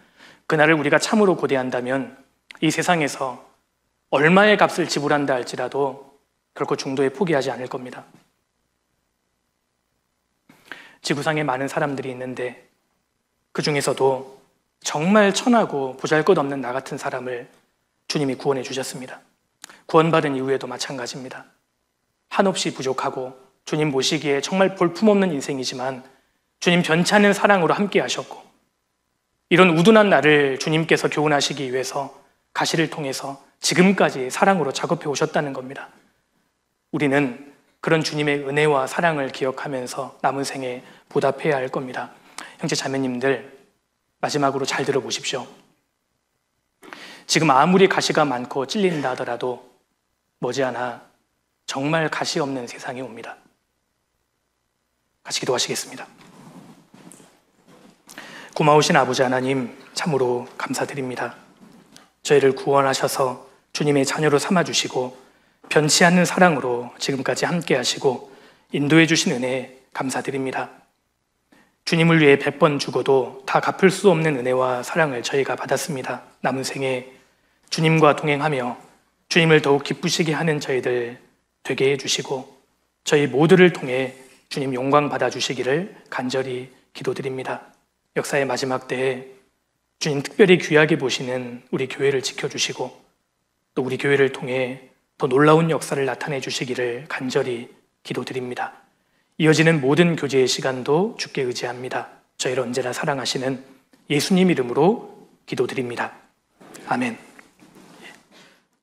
Speaker 1: 그날을 우리가 참으로 고대한다면 이 세상에서 얼마의 값을 지불한다 할지라도 결코 중도에 포기하지 않을 겁니다. 지구상에 많은 사람들이 있는데 그 중에서도 정말 천하고 보잘것없는 나 같은 사람을 주님이 구원해 주셨습니다. 구원받은 이후에도 마찬가지입니다. 한없이 부족하고 주님 보시기에 정말 볼품없는 인생이지만 주님 변치 않는 사랑으로 함께 하셨고 이런 우둔한 나를 주님께서 교훈하시기 위해서 가시를 통해서 지금까지 사랑으로 작업해 오셨다는 겁니다. 우리는 그런 주님의 은혜와 사랑을 기억하면서 남은 생에 보답해야 할 겁니다. 형제 자매님들, 마지막으로 잘 들어보십시오. 지금 아무리 가시가 많고 찔린다 하더라도 머지않아 정말 가시 없는 세상이 옵니다. 같이 기도하시겠습니다. 고마우신 아버지 하나님, 참으로 감사드립니다. 저희를 구원하셔서 주님의 자녀로 삼아주시고 변치 않는 사랑으로 지금까지 함께 하시고 인도해 주신 은혜 감사드립니다. 주님을 위해 100번 죽어도 다 갚을 수 없는 은혜와 사랑을 저희가 받았습니다. 남은 생에 주님과 동행하며 주님을 더욱 기쁘시게 하는 저희들 되게 해주시고 저희 모두를 통해 주님 영광 받아주시기를 간절히 기도드립니다. 역사의 마지막 때에 주님 특별히 귀하게 보시는 우리 교회를 지켜주시고 또 우리 교회를 통해 더 놀라운 역사를 나타내 주시기를 간절히 기도드립니다. 이어지는 모든 교제의 시간도 주께 의지합니다. 저희를 언제나 사랑하시는 예수님 이름으로 기도드립니다. 아멘.